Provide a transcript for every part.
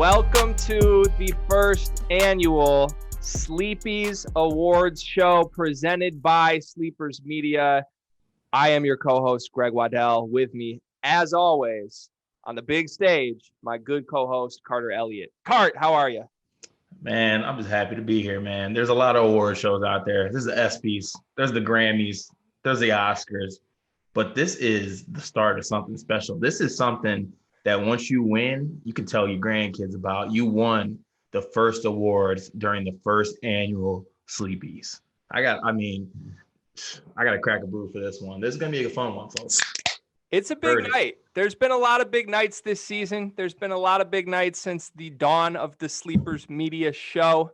Welcome to the first annual Sleepies Awards show presented by Sleepers Media. I am your co-host, Greg Waddell. With me, as always, on the big stage, my good co-host, Carter Elliott. Cart, how are you? Man, I'm just happy to be here, man. There's a lot of award shows out there. There's the ESPYs, there's the Grammys, there's the Oscars, but this is the start of something special. This is something that once you win, you can tell your grandkids about. You won the first awards during the first annual Sleepies. I got to crack a brew for this one. This is going to be a fun one, folks. It's a big night. There's been a lot of big nights this season. There's been a lot of big nights since the dawn of the Sleepers Media show.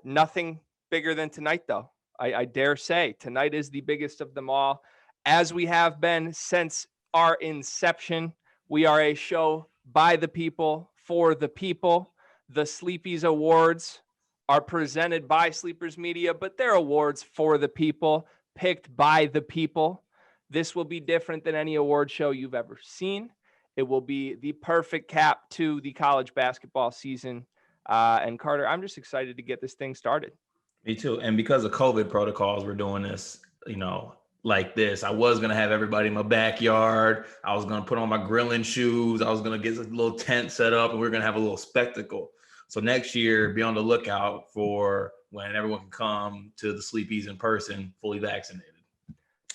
Nothing bigger than tonight, though. I dare say tonight is the biggest of them all, as we have been since our inception. We are a show by the people, for the people. The Sleepies Awards are presented by Sleepers Media, but they're awards for the people, picked by the people. This will be different than any award show you've ever seen. It will be the perfect cap to the college basketball season. And Carter, I'm just excited to get this thing started. Me too. And because of COVID protocols, we're doing this, like this. I was going to have everybody in my backyard. I was going to put on my grilling shoes. I was going to get a little tent set up and we're going to have a little spectacle. So next year, be on the lookout for when everyone can come to the Sleepies in person, fully vaccinated.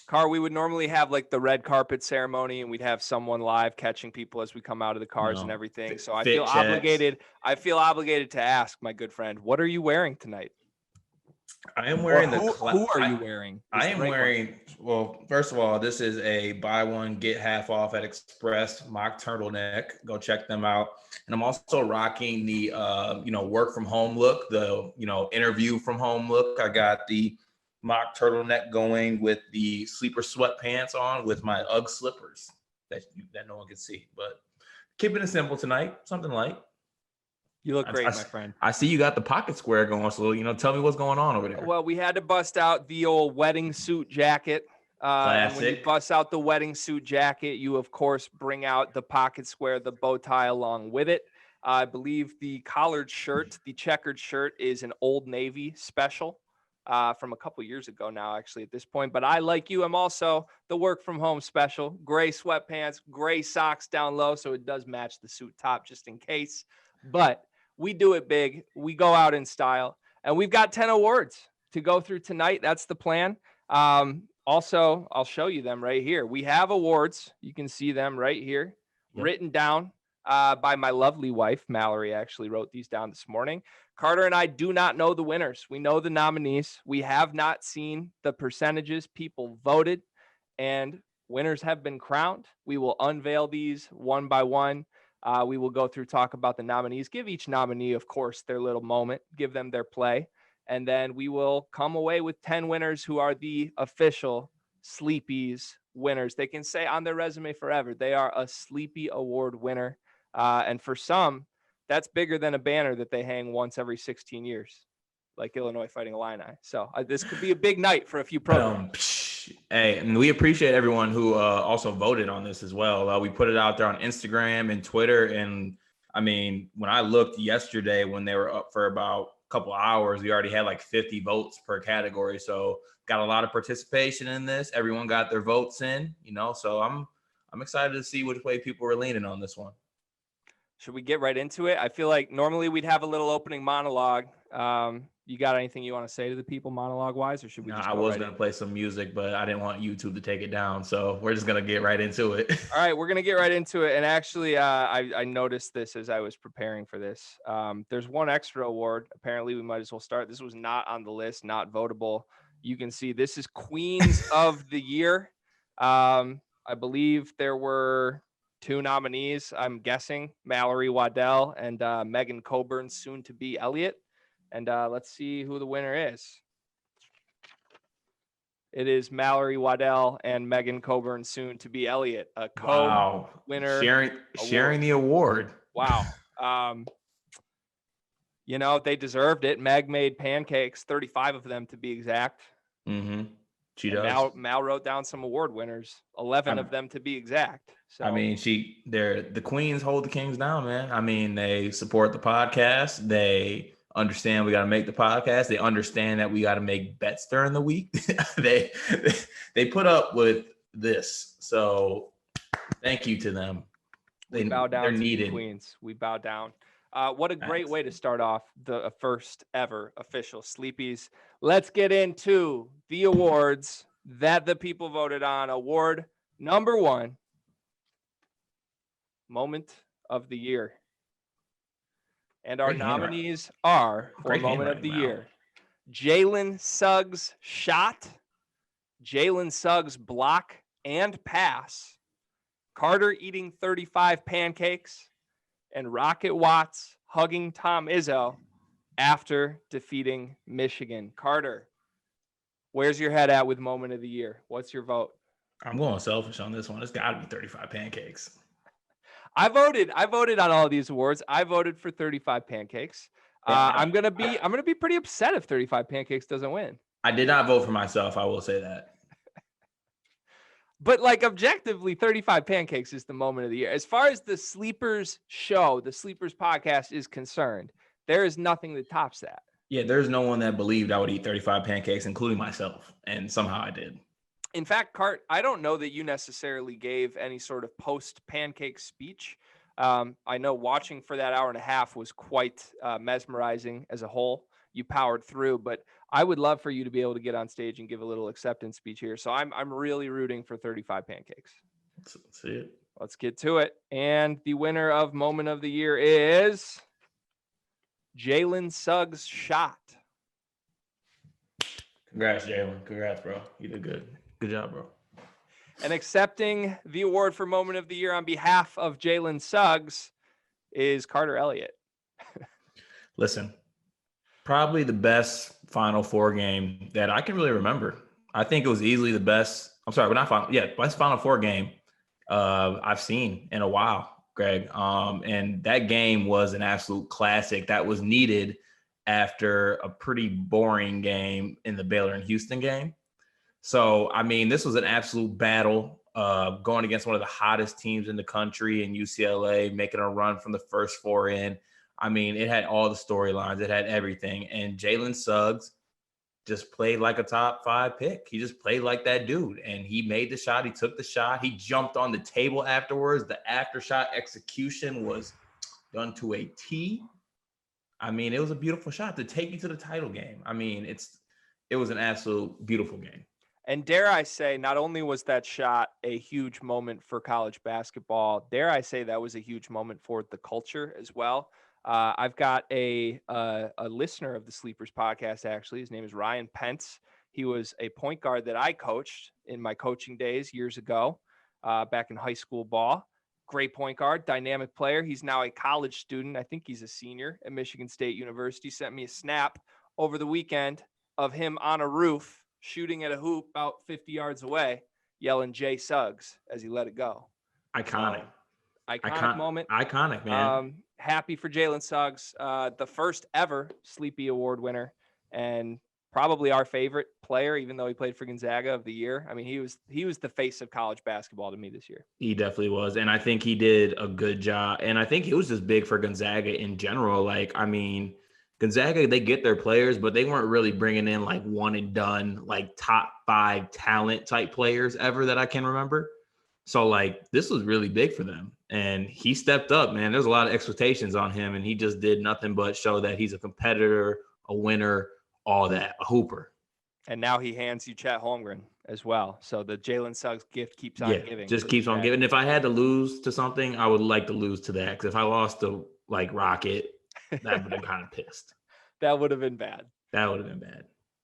Car, we would normally have like the red carpet ceremony and we'd have someone live catching people as we come out of the cars and everything. So I feel obligated. I feel obligated to ask, my good friend, what are you wearing tonight? I am wearing who are you wearing? I am wearing, well, first of all, this is a buy one, get half off at Express mock turtleneck. Go check them out. And I'm also rocking the, work from home look, the, interview from home look. I got the mock turtleneck going with the sleeper sweatpants on with my UGG slippers that no one can see. But keeping it simple tonight, something light. You look great, my friend. I see you got the pocket square going, so tell me what's going on over there. Well, we had to bust out the old wedding suit jacket. And when you bust out the wedding suit jacket, you of course bring out the pocket square, the bow tie along with it. I believe the collared shirt, the checkered shirt, is an Old Navy special from a couple years ago now, actually, at this point. But I, like you, am also the work from home special. Gray sweatpants, gray socks down low, so it does match the suit top just in case. But we do it big. We go out in style. And we've got 10 awards to go through tonight. That's the plan. Also, I'll show you them right here. We have awards. You can see them right here, written down by my lovely wife. Mallory actually wrote these down this morning. Carter and I do not know the winners. We know the nominees. We have not seen the percentages. People voted, and winners have been crowned. We will unveil these one by one. We will go through, talk about the nominees, give each nominee, of course, their little moment, give them their play. And then we will come away with 10 winners who are the official Sleepies winners. They can say on their resume forever, they are a Sleepy Award winner. And for some, that's bigger than a banner that they hang once every 16 years, like Illinois Fighting Illini. So this could be a big night for a few programs. Hey, and we appreciate everyone who also voted on this as well. We put it out there on Instagram and Twitter. And I mean, when I looked yesterday, when they were up for about a couple of hours, we already had like 50 votes per category. So got a lot of participation in this. Everyone got their votes in, so I'm excited to see which way people are leaning on this one. Should we get right into it? I feel like normally we'd have a little opening monologue. You got anything you want to say to the people monologue-wise, or should we just I was going to play some music, but I didn't want YouTube to take it down, so we're just going to get right into it. All right, we're going to get right into it, and actually, I noticed this as I was preparing for this. There's one extra award. Apparently, we might as well start. This was not on the list, not votable. You can see this is Queens of the Year. I believe there were 2 nominees, I'm guessing, Mallory Waddell and Megan Coburn, soon to be Elliott. And let's see who the winner is. It is Mallory Waddell and Megan Coburn, soon to be Elliott, a co-winner. Sharing the award. Wow. They deserved it. Meg made pancakes, 35 of them to be exact. Mm-hmm. She And does. Mal wrote down some award winners, 11 of them to be exact. So I mean, they're the queens hold the kings down, man. I mean, they support the podcast. They understand we got to make the podcast. They understand that we got to make bets during the week. they they put up with this. So thank you to them. We bow down they're to needed. the queens. We bow down. What a great way to start off the first ever official Sleepies. Let's get into the awards that the people voted on. Award number 1, Moment of the Year. And our nominees are, for Moment of the Year, Jalen Suggs' shot, Jalen Suggs' block and pass, Carter eating 35 pancakes, and Rocket Watts hugging Tom Izzo after defeating Michigan. Carter, where's your head at with Moment of the Year? What's your vote? I'm going selfish on this one. It's got to be 35 pancakes. I voted on all of these awards. I voted for 35 pancakes. I'm gonna be pretty upset if 35 pancakes doesn't win. I did not vote for myself. I will say that. But like objectively, 35 pancakes is the moment of the year. As far as the Sleepers show, the Sleepers podcast is concerned, there is nothing that tops that. Yeah, there's no one that believed I would eat 35 pancakes, including myself. And somehow I did. In fact, Cart, I don't know that you necessarily gave any sort of post-pancake speech. I know watching for that hour and a half was quite mesmerizing as a whole. You powered through, but I would love for you to be able to get on stage and give a little acceptance speech here. So I'm really rooting for 35 pancakes. Let's see it. Let's get to it. And the winner of Moment of the Year is Jalen Suggs' shot. Congrats, Jalen. Congrats, bro. You did good. Good job, bro. And accepting the award for Moment of the Year on behalf of Jalen Suggs is Carter Elliott. Listen, probably the best Final Four game that I can really remember. I think it was easily the best. I'm sorry, best Final Four game I've seen in a while, Greg. And that game was an absolute classic that was needed after a pretty boring game in the Baylor and Houston game. So, I mean, this was an absolute battle going against one of the hottest teams in the country in UCLA, making a run from the first 4 in. I mean, it had all the storylines. It had everything. And Jalen Suggs just played like a top 5 pick. He just played like that dude. And he made the shot. He took the shot. He jumped on the table afterwards. The after shot execution was done to a T. I mean, it was a beautiful shot to take you to the title game. I mean, it was an absolute beautiful game. And dare I say, not only was that shot a huge moment for college basketball, dare I say that was a huge moment for the culture as well. I've got a listener of the Sleepers podcast, actually. His name is Ryan Pence. He was a point guard that I coached in my coaching days years ago, back in high school ball. Great point guard, dynamic player. He's now a college student. I think he's a senior at Michigan State University. Sent me a snap over the weekend of him on a roof shooting at a hoop about 50 yards away, yelling Jay Suggs as he let it go. Iconic. Iconic moment. Iconic, man. Happy for Jalen Suggs, the first ever Sleepy Award winner, and probably our favorite player, even though he played for Gonzaga, of the year. I mean, he was the face of college basketball to me this year. He definitely was. And I think he did a good job. And I think it was just big for Gonzaga in general. Like, I mean, Gonzaga, they get their players, but they weren't really bringing in like one and done, like top 5 talent type players ever that I can remember. So like this was really big for them. And he stepped up, man. There's a lot of expectations on him, and he just did nothing but show that he's a competitor, a winner, all that, a hooper. And now he hands you Chet Holmgren as well. So the Jalen Suggs gift keeps on giving. Just keeps on giving. If I had to lose to something, I would like to lose to that. Because if I lost to like Rocket, that would have kind of pissed. That would have been bad.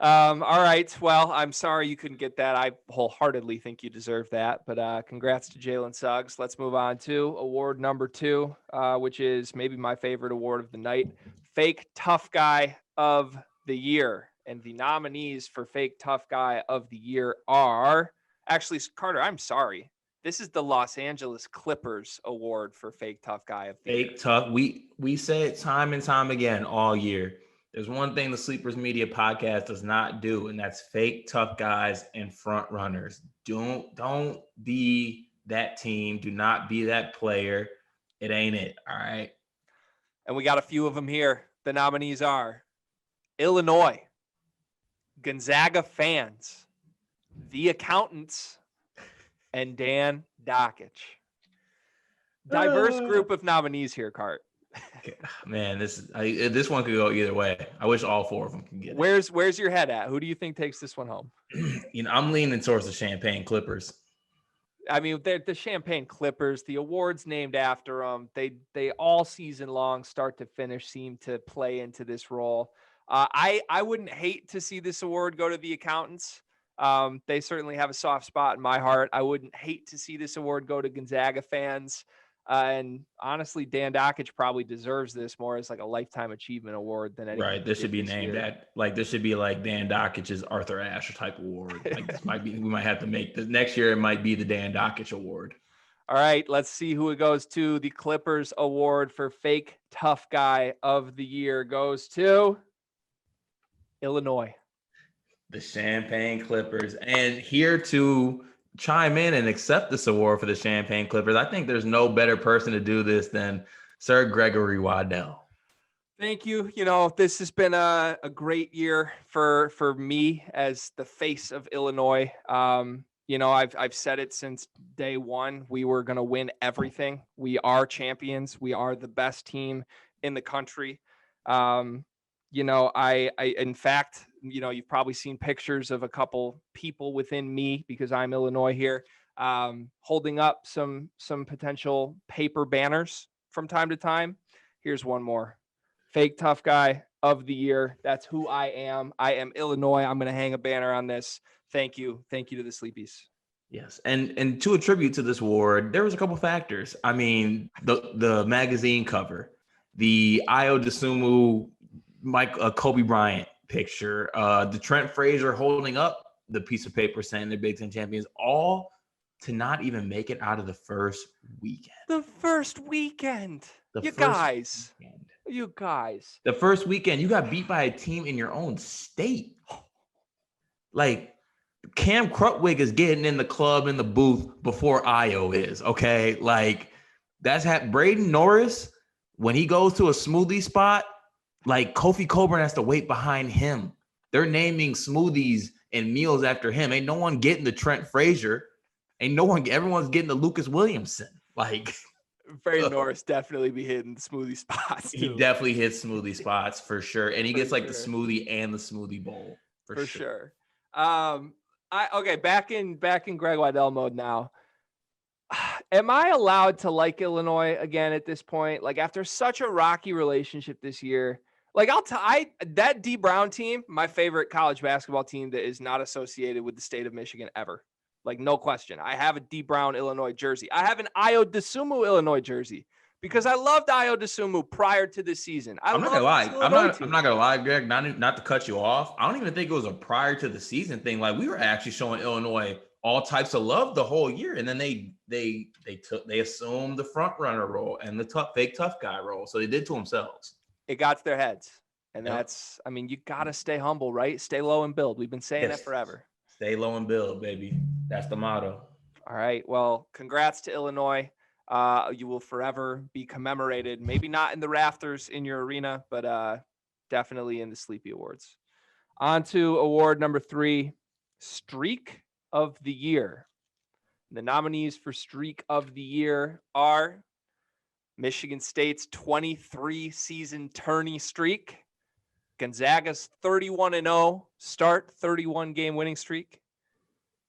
All right. Well, I'm sorry you couldn't get that. I wholeheartedly think you deserve that. But congrats to Jalen Suggs. Let's move on to award number 2, which is maybe my favorite award of the night, Fake Tough Guy of the Year. And the nominees for Fake Tough Guy of the Year are actually, Carter, I'm sorry. This is the Los Angeles Clippers award for Fake Tough Guy of the Year. Fake tough. We say it time and time again all year. There's one thing the Sleepers Media podcast does not do, and that's fake tough guys and front runners. Don't be that team. Do not be that player. It ain't it. All right. And we got a few of them here. The nominees are Illinois, Gonzaga fans, the accountants, and Dan Dockich. Diverse group of nominees here, Cart. Man, this one could go either way. I wish all four of them could get it. Where's your head at? Who do you think takes this one home? I'm leaning towards the Champagne Clippers. I mean, they're the Champagne Clippers, the awards named after them, they all season long, start to finish, seem to play into this role. I wouldn't hate to see this award go to the accountants. They certainly have a soft spot in my heart. I wouldn't hate to see this award go to Gonzaga fans. And honestly, Dan Dockich probably deserves this more as like a lifetime achievement award than anything. Right. This should be named that. Like, this should be like Dan Dockich's Arthur Ashe type award. Like, this might be, we might have to make this next year. It might be the Dan Dockich award. All right. Let's see who it goes to. The Clippers award for fake tough guy of the year goes to Illinois. The Champagne Clippers. And here to chime in and accept this award for the Champagne Clippers, I think there's no better person to do this than Sir Gregory Waddell. Thank you. You know, this has been a great year for me as the face of Illinois. You know, I've said it since day one. We were going to win everything. We are champions. We are the best team in the country. You know, I in fact, you know, you've probably seen pictures of a couple people within me, because I'm Illinois here, holding up some potential paper banners from time to time. Here's one more. Fake tough guy of the year. That's who I am. I am Illinois. I'm going to hang a banner on this. Thank you. Thank you to the Sleepies. Yes. And to attribute to this award, there was a couple factors. I mean, the magazine cover, the Ayo Dosunmu, Kobe Bryant picture, the Trent Frazier holding up the piece of paper saying they're Big Ten champions, all to not even make it out of the first weekend. The first weekend. You guys. The first weekend, you got beat by a team in your own state. Like, Cam Krutwig is getting in the club in the booth before Ayo is, okay? Like, that's Braden Norris, when he goes to a smoothie spot, like, Kofi Coburn has to wait behind him. They're naming smoothies and meals after him. Ain't no one getting the Trent Frazier. Everyone's getting the Lucas Williamson. Like, Braden Norris definitely be hitting the smoothie spots too. He definitely hits smoothie spots for sure. And he gets like the smoothie and the smoothie bowl for sure. Back in Greg Waddell mode now. Am I allowed to like Illinois again at this point? Like, after such a rocky relationship this year, like that D Brown team, my favorite college basketball team that is not associated with the state of Michigan ever. Like, no question. I have a D Brown Illinois jersey. I have an Ayo Dosunmu Illinois jersey because I loved Ayo Dosunmu prior to this season. I'm not gonna lie, Greg. Not to cut you off. I don't even think it was a prior to the season thing. Like, we were actually showing Illinois all types of love the whole year, and then they assumed the front runner role and the fake tough guy role. So they did to themselves. It got to their heads, and that's. I mean, you gotta stay humble, right? Stay low and build. We've been saying that forever. Stay low and build, baby. That's the motto. All right. Well, congrats to Illinois. You will forever be commemorated. Maybe not in the rafters in your arena, but definitely in the Sleepy Awards. On to award number 3, Streak of the Year. The nominees for Streak of the Year are Michigan State's 23 season tourney streak, Gonzaga's 31-0 start, 31 game winning streak,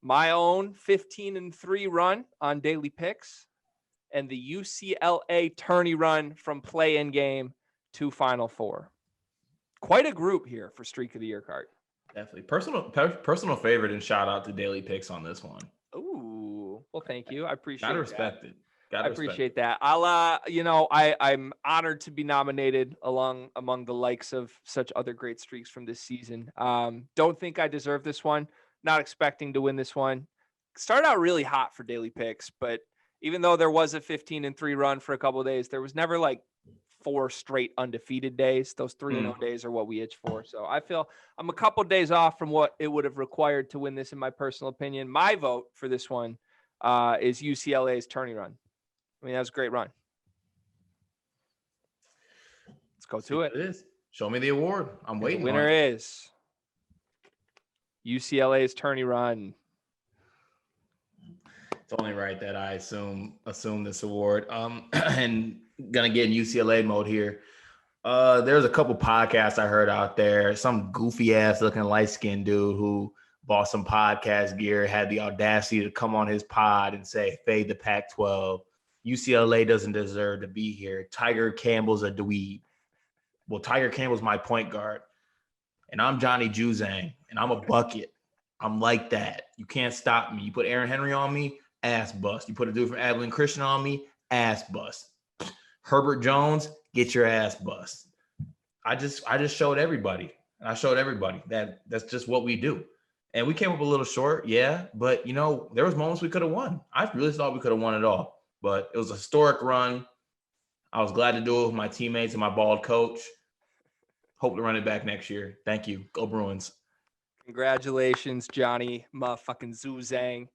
my own 15-3 run on daily picks, and the UCLA tourney run from play-in game to Final Four. Quite a group here for Streak of the Year card. Definitely. Personal favorite, and shout out to daily picks on this one. Ooh, well, thank you. I appreciate it. Gotta respect it. I appreciate that. I'm honored to be nominated among the likes of such other great streaks from this season. Don't think I deserve this one. Not expecting to win this one. Started out really hot for daily picks, but even though there was a 15-3 run for a couple of days, there was never like 4 straight undefeated days. Those 3-0 days are what we itch for. So I feel I'm a couple days off from what it would have required to win this, in my personal opinion. My vote for this one is UCLA's tourney run. I mean, that was a great run. Let's go to it. It is. Show me the award. I'm waiting. The winner is UCLA's tourney run. It's only right that I assume this award. And gonna get in UCLA mode here. There's a couple podcasts I heard out there. Some goofy ass looking light skinned dude who bought some podcast gear had the audacity to come on his pod and say, "Fade the Pac-12. UCLA doesn't deserve to be here. Tiger Campbell's a dweeb." Well, Tiger Campbell's my point guard, and I'm Johnny Juzang, and I'm a bucket. I'm like that. You can't stop me. You put Aaron Henry on me, ass bust. You put a dude from Abilene Christian on me, ass bust. Herbert Jones, get your ass bust. I just showed everybody. And I showed everybody that that's just what we do. And we came up a little short, yeah. But, there was moments we could have won. I really thought we could have won it all. But it was a historic run. I was glad to do it with my teammates and my bald coach. Hope to run it back next year. Thank you. Go Bruins. Congratulations, Johnny motherfucking Zuzang.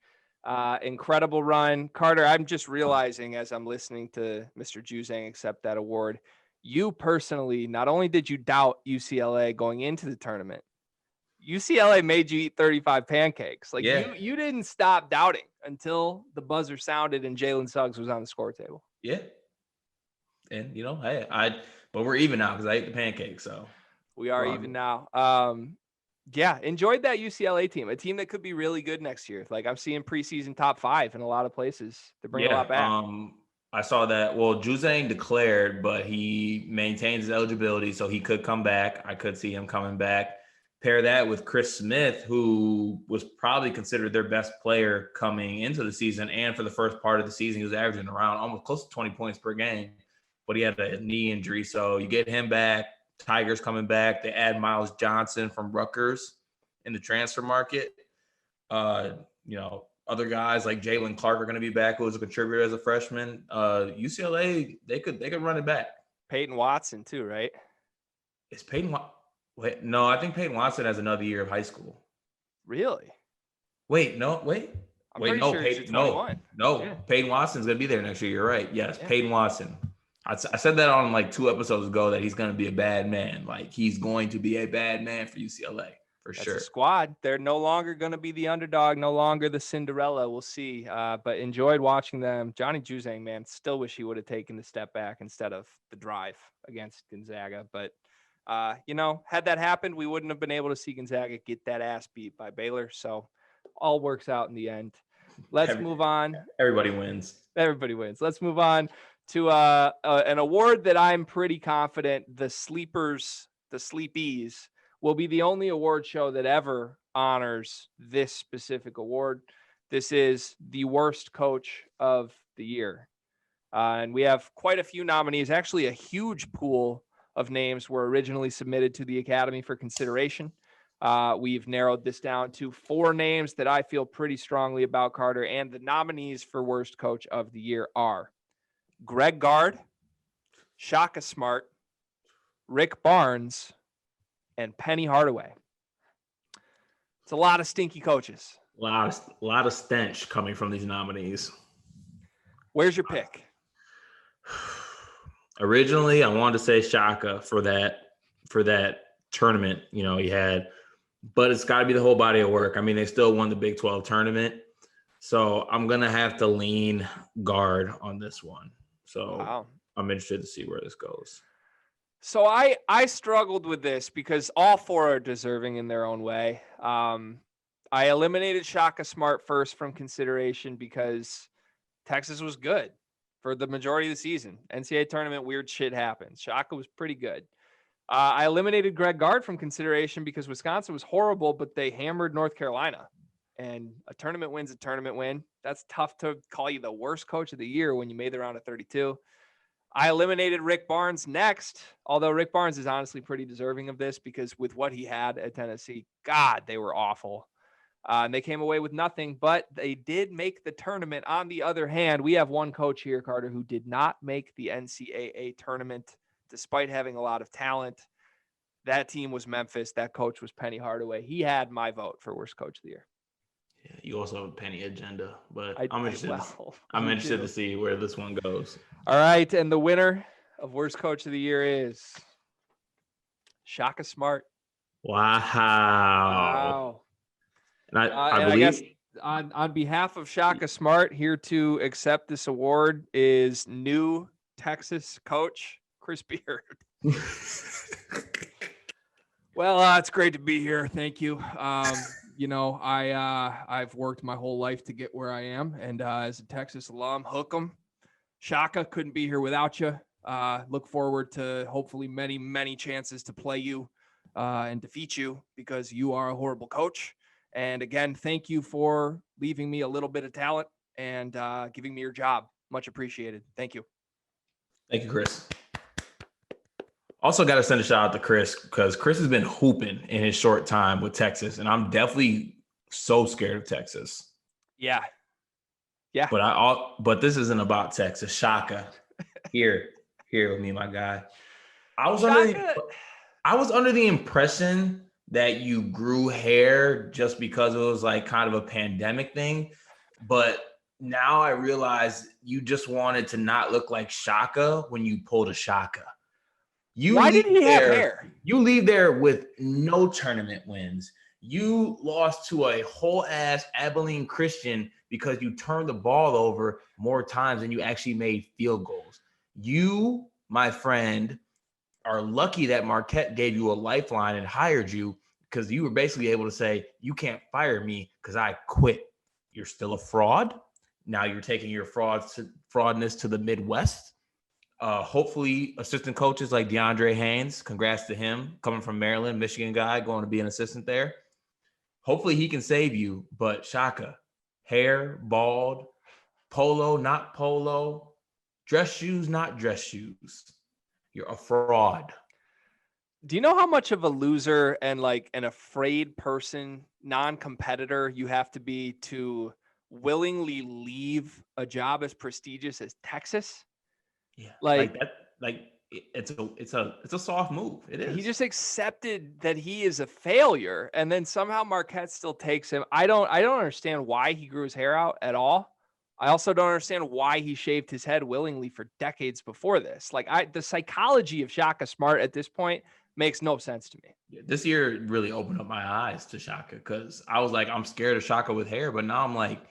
Incredible run. Carter, I'm just realizing as I'm listening to Mr. Juzang accept that award, you personally, not only did you doubt UCLA going into the tournament, UCLA made you eat 35 pancakes. You didn't stop doubting until the buzzer sounded and Jalen Suggs was on the score table. Yeah. And, but we're even now because I ate the pancakes. So we are even now. Yeah, enjoyed that UCLA team, a team that could be really good next year. Like I'm seeing preseason top 5 in a lot of places. They bring a lot back. I saw that. Well, Juzang declared, but he maintains his eligibility, so he could come back. I could see him coming back. Pair that with Chris Smith, who was probably considered their best player coming into the season, and for the first part of the season, he was averaging around almost close to 20 points per game, but he had a knee injury. So you get him back. Tigers coming back. They add Miles Johnson from Rutgers in the transfer market. Other guys like Jalen Clark are going to be back, who was a contributor as a freshman. UCLA, they could run it back. Peyton Watson too, right? Is Peyton Wait, no, I think Peyton Watson has another year of high school. Really? Wait, no. Sure Yeah. Peyton Watson's going to be there next year. You're right. Yes, yeah. Peyton Watson. I said that on like 2 episodes ago that he's going to be a bad man. Like he's going to be a bad man for UCLA for That's sure. A squad. They're no longer going to be the underdog, no longer the Cinderella. We'll see. But enjoyed watching them. Johnny Juzang, man, still wish he would have taken the step back instead of the drive against Gonzaga. But, had that happened, we wouldn't have been able to see Gonzaga get that ass beat by Baylor. So all works out in the end. Let's move on. Everybody wins. Let's move on to an award that I'm pretty confident the Sleepies, will be the only award show that ever honors this specific award. This is the worst coach of the year. And we have quite a few nominees. Actually, a huge pool of names were originally submitted to the Academy for consideration. We've narrowed this down to 4 names that I feel pretty strongly about, Carter. And the nominees for worst coach of the year are Greg Gard, Shaka Smart, Rick Barnes, and Penny Hardaway. It's a lot of stinky coaches. A lot of stench coming from these nominees. Where's your pick? Originally, I wanted to say Shaka for that tournament, he had, but it's got to be the whole body of work. I mean, they still won the Big 12 tournament, so I'm gonna have to lean Gard on this one. So wow. I'm interested to see where this goes. So I struggled with this because all 4 are deserving in their own way. I eliminated Shaka Smart first from consideration because Texas was good for the majority of the season. NCAA tournament, weird shit happens. Shaka was pretty good. I eliminated Greg Gard from consideration because Wisconsin was horrible, but they hammered North Carolina. And a tournament win's a tournament win. That's tough to call you the worst coach of the year when you made the round of 32. I eliminated Rick Barnes next, although Rick Barnes is honestly pretty deserving of this because with what he had at Tennessee, God, they were awful. And they came away with nothing, but they did make the tournament. On the other hand, we have one coach here, Carter, who did not make the NCAA tournament. despite having a lot of talent. That team was Memphis. That coach was Penny Hardaway. He had my vote for worst coach of the year. Yeah, you also have a Penny agenda, but I'm interested to see where this one goes. All right, and the winner of worst coach of the year is Shaka Smart. Wow. And I believe, I guess on behalf of Shaka Smart, here to accept this award is new Texas coach Chris Beard. Well, it's great to be here. Thank you. I've worked my whole life to get where I am, and as a Texas alum, hook 'em. Shaka, couldn't be here without you. Look forward to hopefully many, many chances to play you and defeat you, because you are a horrible coach. And again, thank you for leaving me a little bit of talent and giving me your job. Much appreciated. Thank you. Thank you, Chris. Also got to send a shout out to Chris, because Chris has been hooping in his short time with Texas, and I'm definitely so scared of Texas. Yeah. But this isn't about Texas. Shaka, here with me, my guy. I was under the impression that you grew hair just because it was like kind of a pandemic thing, but now I realize you just wanted to not look like Shaka when you pulled a Shaka. Why did he have hair? You leave there with no tournament wins. You lost to a whole ass Abilene Christian because you turned the ball over more times than you actually made field goals. You, my friend, are lucky that Marquette gave you a lifeline and hired you, because you were basically able to say, you can't fire me because I quit. You're still a fraud. Now you're taking your fraudness to the Midwest. Hopefully assistant coaches like DeAndre Haynes, congrats to him, coming from Maryland, Michigan guy, going to be an assistant there. Hopefully he can save you. But Shaka, hair, bald, polo, not polo, dress shoes, not dress shoes. You're a fraud. Do you know how much of a loser and like an afraid person, non-competitor you have to be to willingly leave a job as prestigious as Texas? Yeah, like that. Like it's a soft move. It is. He just accepted that he is a failure, and then somehow Marquette still takes him. I don't understand why he grew his hair out at all. I also don't understand why he shaved his head willingly for decades before this. Like the psychology of Shaka Smart at this point makes no sense to me. Yeah, this year really opened up my eyes to Shaka, because I was like, I'm scared of Shaka with hair, but now I'm like,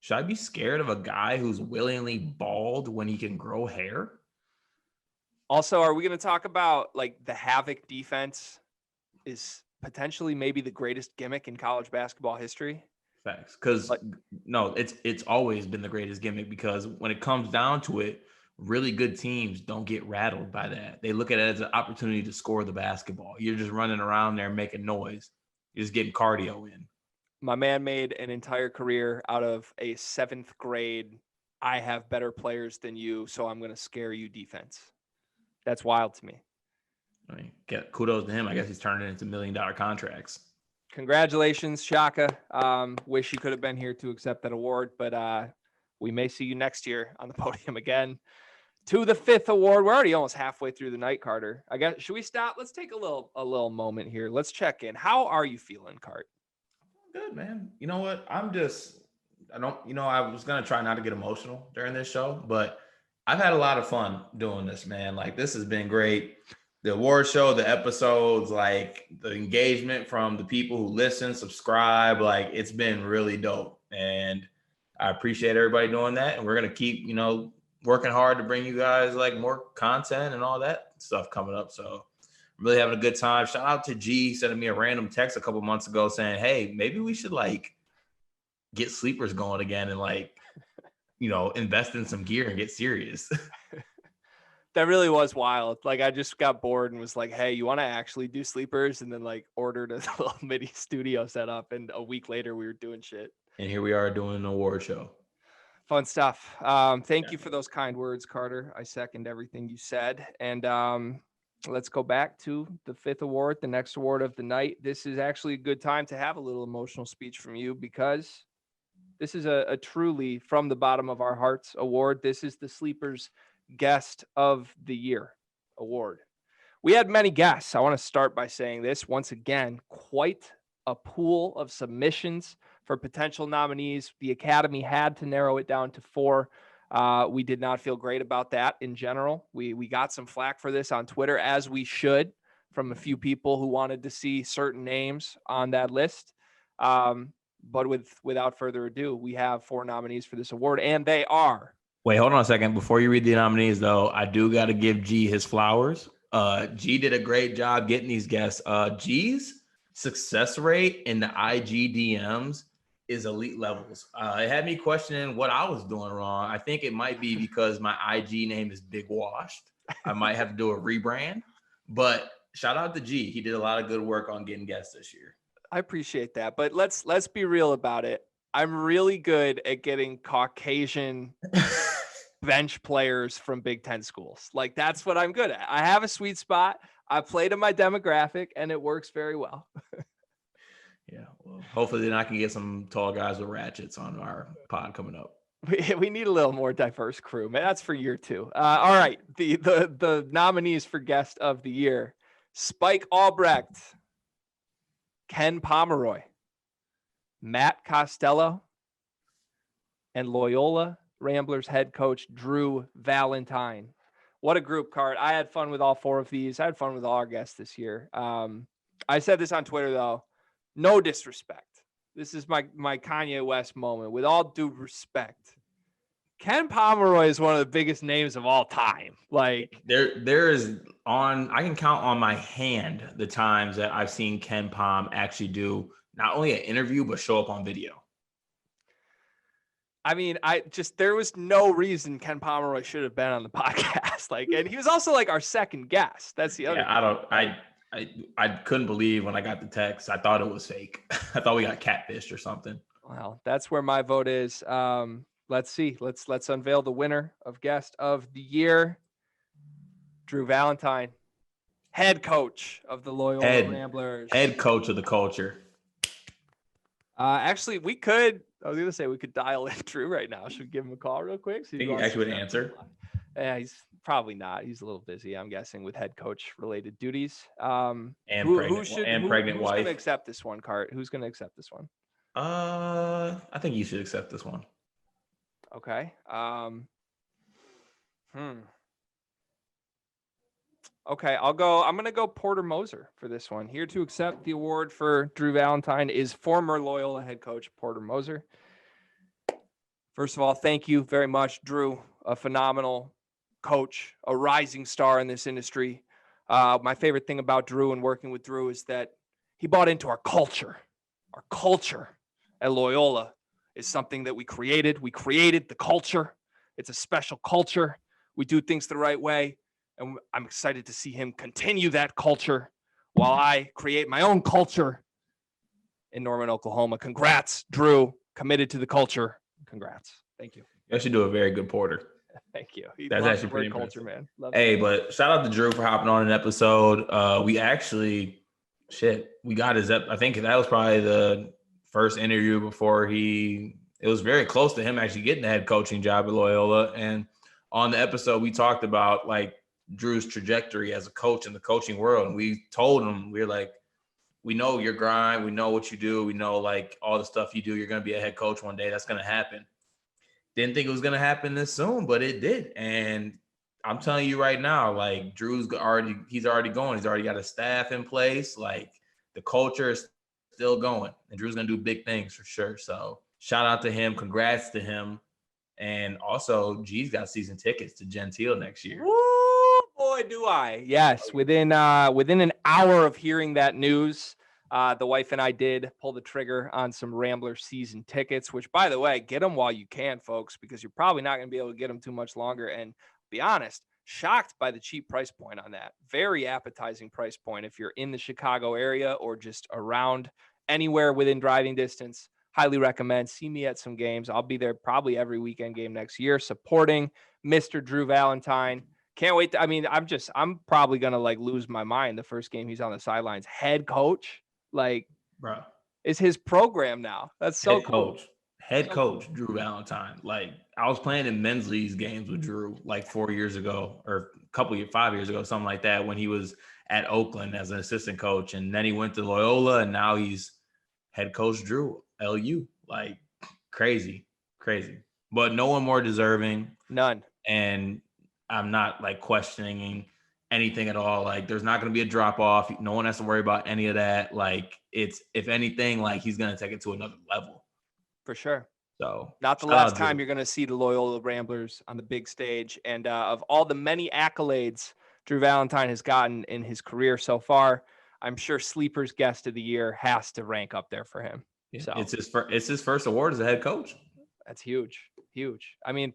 should I be scared of a guy who's willingly bald when he can grow hair? Also, are we going to talk about like the Havoc defense is potentially maybe the greatest gimmick in college basketball history? Facts. Because no, it's always been the greatest gimmick, because when it comes down to it, really good teams don't get rattled by that. They look at it as an opportunity to score the basketball. You're just running around there making noise. You're just getting cardio in. My man made an entire career out of a 7th grade, I have better players than you, so I'm going to scare you defense. That's wild to me. I mean, kudos to him. I guess he's turning into $1 million contracts. Congratulations, Shaka. Wish you could have been here to accept that award, but we may see you next year on the podium again. To the 5th award. We're already almost halfway through the night, Carter. I guess, should we stop? Let's take a little moment here. Let's check in. How are you feeling, Cart? Good, man. You know what? I was going to try not to get emotional during this show, but I've had a lot of fun doing this, man. Like, this has been great. The award show, the episodes, like the engagement from the people who listen, subscribe, like it's been really dope. And I appreciate everybody doing that. And we're going to keep, working hard to bring you guys like more content and all that stuff coming up. So I'm really having a good time. Shout out to G sending me a random text a couple months ago saying, hey, maybe we should like get sleepers going again and like, invest in some gear and get serious. That really was wild. Like, I just got bored and was like, hey, you want to actually do sleepers? And then like ordered a little mini studio set up. And a week later we were doing shit. And here we are doing an award show. Fun stuff. Thank you for those kind words, Carter. I second everything you said. And let's go back to the 5th award, the next award of the night. This is actually a good time to have a little emotional speech from you, because this is a truly from the bottom of our hearts award. This is the Sleepers Guest of the Year award. We had many guests. I want to start by saying this once again, quite a pool of submissions for potential nominees. The Academy had to narrow it down to 4. We did not feel great about that in general. We got some flack for this on Twitter, as we should, from a few people who wanted to see certain names on that list. But without further ado, we have 4 nominees for this award, and they are. Wait, hold on a second. Before you read the nominees, though, I do got to give G his flowers. G did a great job getting these guests. G's success rate in the IG DMs is elite levels. It had me questioning what I was doing wrong. I think it might be because my IG name is Big Washed. I might have to do a rebrand. But shout out to G. He did a lot of good work on getting guests this year. I appreciate that. But let's be real about it. I'm really good at getting Caucasian bench players from Big Ten schools. Like, that's what I'm good at. I have a sweet spot. I play to my demographic, and it works very well. Yeah, well, hopefully then I can get some tall guys with ratchets on our pod coming up. We need a little more diverse crew, man. That's for year 2. All right, the nominees for guest of the year: Spike Albrecht, Ken Pomeroy, Matt Costello, and Loyola Ramblers head coach Drew Valentine. What a group, Cart. I had fun with all 4 of these. I had fun with all our guests this year. I said this on Twitter, though. No disrespect. This is my Kanye West moment. With all due respect, Ken Pomeroy is one of the biggest names of all time. Like, there is I can count on my hand the times that I've seen Ken Pom actually do not only an interview, but show up on video. I mean, there was no reason Ken Pomeroy should have been on the podcast. Like, and he was also like our second guest. That's the other thing. I couldn't believe when I got the text. I thought it was fake. I thought we got catfished or something. Well, that's where my vote is. Let's see. Let's unveil the winner of guest of the year. Drew Valentine, head coach of the Loyola Ramblers. Head coach of the culture. Actually, I was going to say we could dial in Drew right now. Should we give him a call real quick? So he actually would answer. Yeah, he's probably not. He's a little busy, I'm guessing, with head coach related duties. And pregnant wife. Who's going to accept this one, Cart? Who's going to accept this one? I think you should accept this one. Okay. Okay, I'm going to go Porter Moser for this one. Here to accept the award for Drew Valentine is former Loyola head coach Porter Moser. First of all, thank you very much, Drew. A phenomenal coach, a rising star in this industry. My favorite thing about Drew and working with Drew is that he bought into our culture. Our culture at Loyola is something that we created. We created the culture. It's a special culture. We do things the right way. And I'm excited to see him continue that culture while I create my own culture in Norman, Oklahoma. Congrats, Drew. Committed to the culture. Congrats. Thank you. You actually do a very good Porter. Thank you. That's actually pretty culture, man. But shout out to Drew for hopping on an episode. We got his I think that was probably the first interview before it was very close to him actually getting the head coaching job at Loyola. And on the episode, we talked about like Drew's trajectory as a coach in the coaching world. And we told him, we were like, we know your grind. We know what you do. We know like all the stuff you do. You're going to be a head coach one day. That's going to happen. Didn't think it was going to happen this soon, but it did. And I'm telling you right now, like he's already going. He's already got a staff in place. Like the culture is still going, and Drew's going to do big things for sure. So shout out to him. Congrats to him. And also G's got season tickets to Gentile next year. Woo, boy, do I. Yes. Within an hour of hearing that news, the wife and I did pull the trigger on some Rambler season tickets, which, by the way, get them while you can, folks, because you're probably not going to be able to get them too much longer. And be honest, shocked by the cheap price point on that. Very appetizing price point if you're in the Chicago area or just around anywhere within driving distance. Highly recommend. See me at some games. I'll be there probably every weekend game next year supporting Mr. Drew Valentine. Can't wait. I'm probably going to like lose my mind the first game he's on the sidelines. Head coach. Like, bro, is his program now. That's so cool. Head coach Drew Valentine. Like, I was playing in men's league games with Drew like 4 years ago, or 5 years ago, something like that, when he was at Oakland as an assistant coach, and then he went to Loyola, and now he's head coach Drew, LU. Like, crazy. But no one more deserving. None. And I'm not like questioning anything at all. Like, there's not going to be a drop off. No one has to worry about any of that. Like, it's, if anything, like, he's going to take it to another level. For sure. So not the last time you're going to see the Loyola Ramblers on the big stage. And of all the many accolades Drew Valentine has gotten in his career so far, I'm sure Sleeper's Guest of the Year has to rank up there for him. Yeah, so it's his first award as a head coach. That's huge. I mean,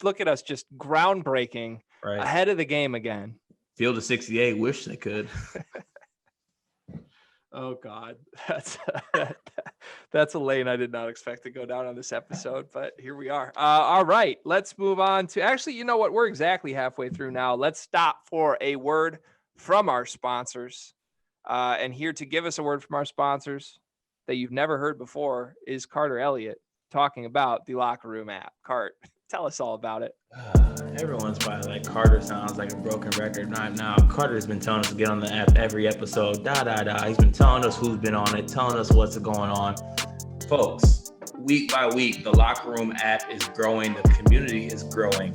look at us, just groundbreaking, right ahead of the game again. Field of 68, wish they could. Oh God, that's a lane I did not expect to go down on this episode, but here we are. All right, let's move on to, actually, you know what? We're exactly halfway through now. Let's stop for a word from our sponsors. And here to give us a word from our sponsors that you've never heard before is Carter Elliott, talking about the Locker Room app. Cart, tell us all about it. Everyone's probably like, Carter sounds like a broken record right now. Carter's been telling us to get on the app every episode. He's been telling us who's been on it, telling us what's going on. Folks, week by week, the Locker Room app is growing. The community is growing.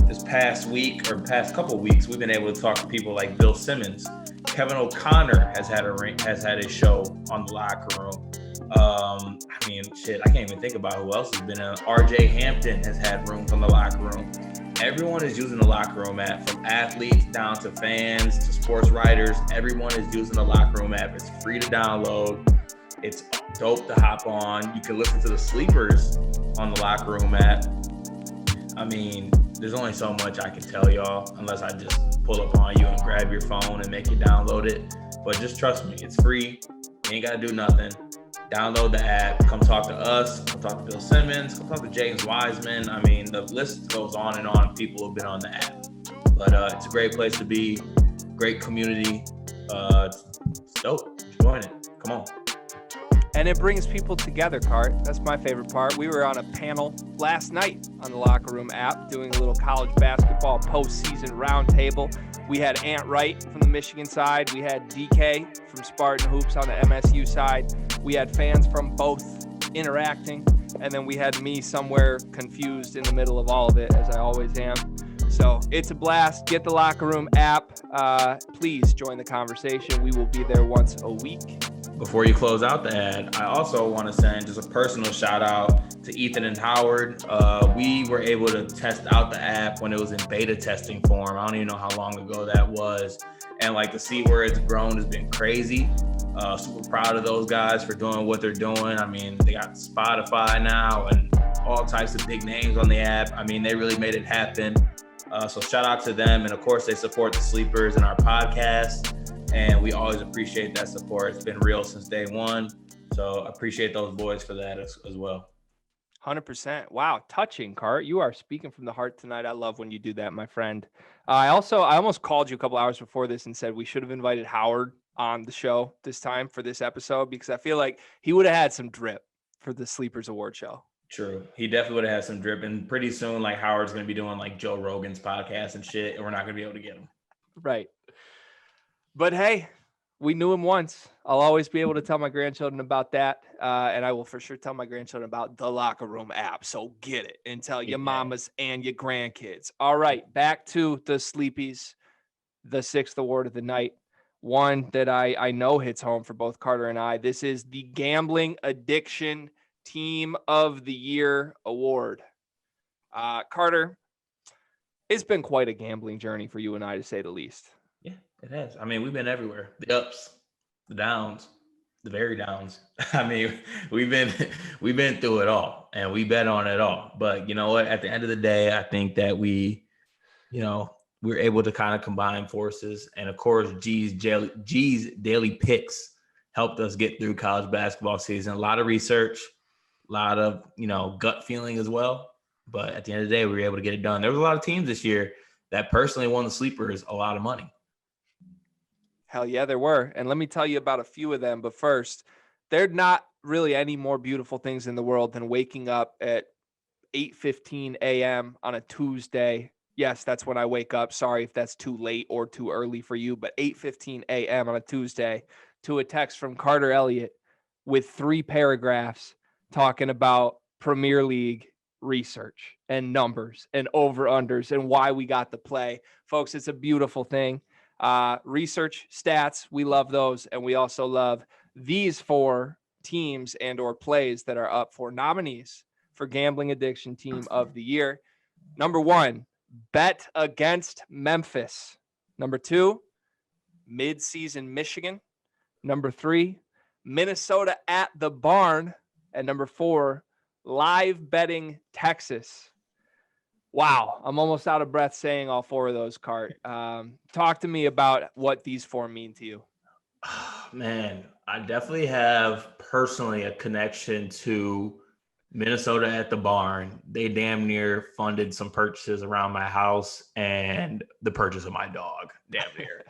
This past week, or past couple of weeks, we've been able to talk to people like Bill Simmons. Kevin O'Connor has had a show on the Locker Room. I mean, shit, I can't even think about who else has been in. RJ Hampton has had rooms on the Locker Room. Everyone is using the Locker Room app, from athletes down to fans to sports writers. Everyone is using the Locker Room app. It's free to download. It's dope to hop on. You can listen to the sleepers on the Locker Room app. I mean, there's only so much I can tell y'all unless I just pull up on you and grab your phone and make you download it. But just trust me, it's free. You ain't got to do nothing. Download the app, come talk to us, come talk to Bill Simmons, come talk to James Wiseman. I mean, the list goes on and on. People have been on the app. But it's a great place to be, great community. It's dope. Join it. Come on. And it brings people together, Cart. That's my favorite part. We were on a panel last night on the Locker Room app doing a little college basketball postseason roundtable. We had Ant Wright from the Michigan side. We had DK from Spartan Hoops on the MSU side. We had fans from both interacting. And then we had me somewhere confused in the middle of all of it, as I always am. So it's a blast. Get the Locker Room app. Please join the conversation. We will be there once a week. Before you close out the ad, I also want to send just a personal shout out to Ethan and Howard. We were able to test out the app when it was in beta testing form. I don't even know how long ago that was. And like, to see where it's grown has been crazy. Super proud of those guys for doing what they're doing. I mean, they got Spotify now and all types of big names on the app. I mean, they really made it happen. So shout out to them. And of course, they support the Sleepers and our podcast. And we always appreciate that support. It's been real since day one. So appreciate those boys for that as well. 100%. Wow. Touching, Cart. You are speaking from the heart tonight. I love when you do that, my friend. I almost called you a couple hours before this and said we should have invited Howard on the show this time for this episode, because I feel like he would have had some drip for the Sleepers Award show. True. He definitely would have had some drip. And pretty soon, like, Howard's going to be doing like Joe Rogan's podcast and shit, and we're not going to be able to get him. Right. But hey, we knew him once. I'll always be able to tell my grandchildren about that. And I will for sure tell my grandchildren about the Locker Room app. So get it and tell your mamas and your grandkids. All right, back to the Sleepies, the sixth award of the night. One that I know hits home for both Carter and I. This is the Gambling Addiction Team of the Year Award. Carter, it's been quite a gambling journey for you and I, to say the least. Yeah, it has. I mean, we've been everywhere. The ups, the downs, the very downs. I mean, we've been through it all, and we bet on it all. But you know what? At the end of the day, I think that we were able to kind of combine forces. And of course, G's daily picks helped us get through college basketball season. A lot of research, a lot of, gut feeling as well. But at the end of the day, we were able to get it done. There was a lot of teams this year that personally won the Sleepers a lot of money. Hell yeah, there were. And let me tell you about a few of them. But first, they're not really any more beautiful things in the world than waking up at 8:15 a.m. on a Tuesday. Yes, that's when I wake up. Sorry if that's too late or too early for you, but 8:15 a.m. on a Tuesday to a text from Carter Elliott with 3 paragraphs talking about Premier League research and numbers and over-unders and why we got the play. Folks, it's a beautiful thing. Research, stats, we love those. And we also love these 4 teams and or plays that are up for nominees for Gambling Addiction Team of the Year. Number 1, bet against Memphis. Number 2, mid-season Michigan. Number 3, Minnesota at the barn. And number 4, live betting Texas. Wow, I'm almost out of breath saying all 4 of those, Cart. Talk to me about what these 4 mean to you. Man, I definitely have personally a connection to Minnesota at the barn. They damn near funded some purchases around my house and the purchase of my dog, damn near.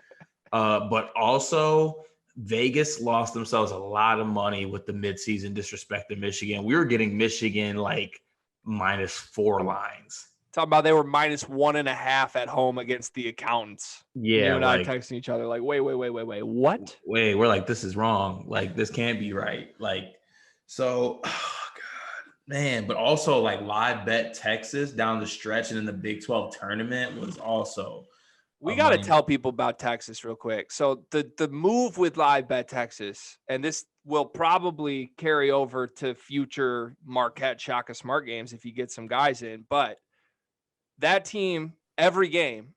But also, Vegas lost themselves a lot of money with the midseason disrespect to Michigan. We were getting Michigan like -4 lines. Talking about they were -1.5 at home against the accountants. Yeah, you and I texting each other like, wait, what? Wait, we're like, this is wrong. Like, this can't be right. Like, so, oh God, man. But also, like, live bet Texas down the stretch and in the Big 12 tournament was also. We got to tell people about Texas real quick. So the move with live bet Texas, and this will probably carry over to future Marquette Shaka Smart games if you get some guys in, but that team, every game,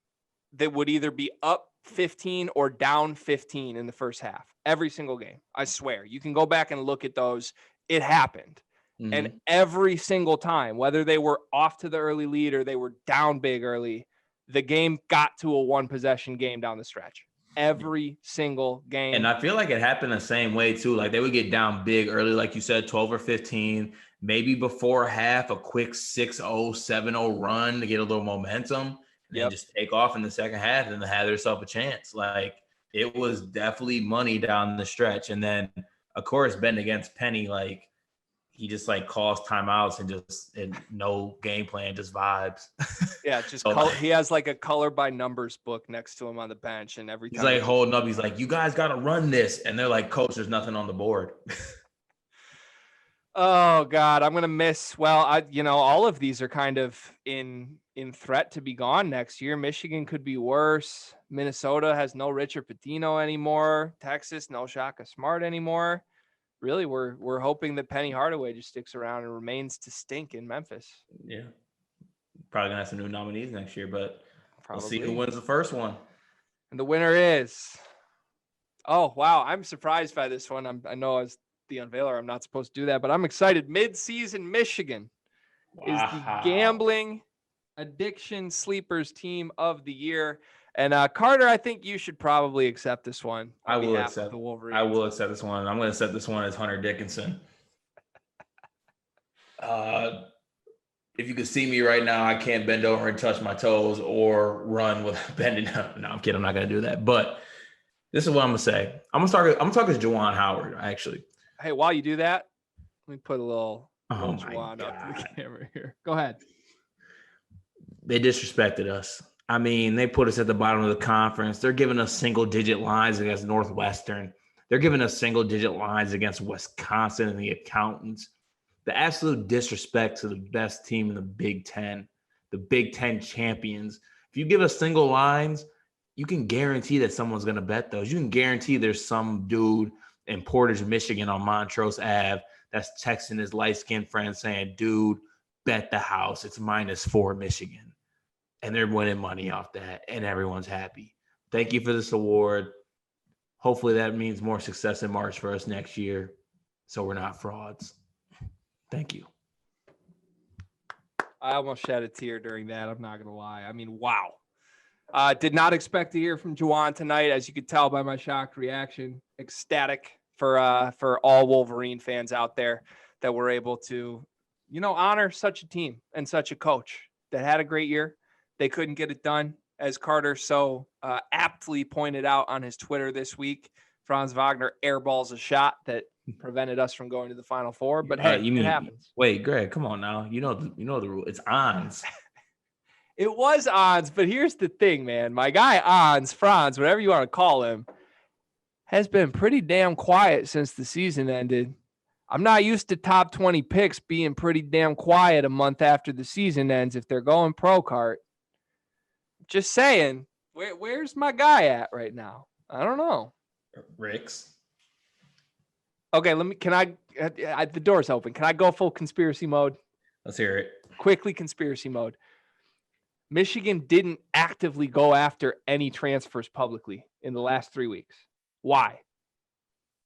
that would either be up 15 or down 15 in the first half. Every single game. I swear. You can go back and look at those. It happened. Mm-hmm. And every single time, whether they were off to the early lead or they were down big early, the game got to a 1-possession game down the stretch. Every single game. And I feel like it happened the same way, too. Like, they would get down big early, like you said, 12 or 15. Maybe before half, a quick 6-0, 7-0 run to get a little momentum. And then just take off in the second half and have themselves a chance. Like, it was definitely money down the stretch. And then, of course, betting against Penny, like, he just, like, calls timeouts and no game plan, just vibes. Yeah, just he has, like, a color by numbers book next to him on the bench. And every time he's, like, holding up, he's like, you guys got to run this. And they're like, coach, there's nothing on the board. Oh, God, I'm going to miss. Well, all of these are kind of in threat to be gone next year. Michigan could be worse. Minnesota has no Richard Pitino anymore. Texas, no Shaka Smart anymore. Really, we're hoping that Penny Hardaway just sticks around and remains to stink in Memphis. Yeah. Probably going to have some new nominees next year, but we'll see who wins the first one. And the winner is... Oh, wow, I'm surprised by this one. I know as the unveiler, I'm not supposed to do that, but I'm excited. Mid-season Michigan is the Gambling Addiction Sleepers Team of the Year. And Carter, I think you should probably accept this one. I will accept the Wolverines. I will accept this one. I'm going to set this one as Hunter Dickinson. If you could see me right now, I can't bend over and touch my toes or run without bending up. No, I'm kidding. I'm not going to do that. But this is what I'm going to say. I'm going to talk to Juwan Howard, actually. Hey, while you do that, let me put a little Juwan up to the camera here. Go ahead. They disrespected us. I mean, they put us at the bottom of the conference. They're giving us single-digit lines against Northwestern. They're giving us single-digit lines against Wisconsin and the Accountants. The absolute disrespect to the best team in the Big Ten, the Big Ten champions. If you give us single lines, you can guarantee that someone's going to bet those. You can guarantee there's some dude in Portage, Michigan on Montrose Ave that's texting his light-skinned friend saying, dude, bet the house. It's -4 Michigan. And they're winning money off that, and everyone's happy. Thank you for this award. Hopefully that means more success in March for us next year, so we're not frauds. Thank you. I almost shed a tear during that. I'm not going to lie. I mean, wow. Did not expect to hear from Juwan tonight, as you could tell by my shocked reaction. Ecstatic for all Wolverine fans out there that were able to, honor such a team and such a coach that had a great year. They couldn't get it done, as Carter so aptly pointed out on his Twitter this week. Franz Wagner airballs a shot that prevented us from going to the Final Four. But hey, it happens. Wait, Greg, come on now. You know the rule. It's ons. It was ons, but here's the thing, man. My guy Franz, whatever you want to call him, has been pretty damn quiet since the season ended. I'm not used to top 20 picks being pretty damn quiet a month after the season ends if they're going pro kart. Just saying, where's my guy at right now? I don't know. Rick's. Okay, the door's open. Can I go full conspiracy mode? Let's hear it. Quickly conspiracy mode. Michigan didn't actively go after any transfers publicly in the last 3 weeks. Why?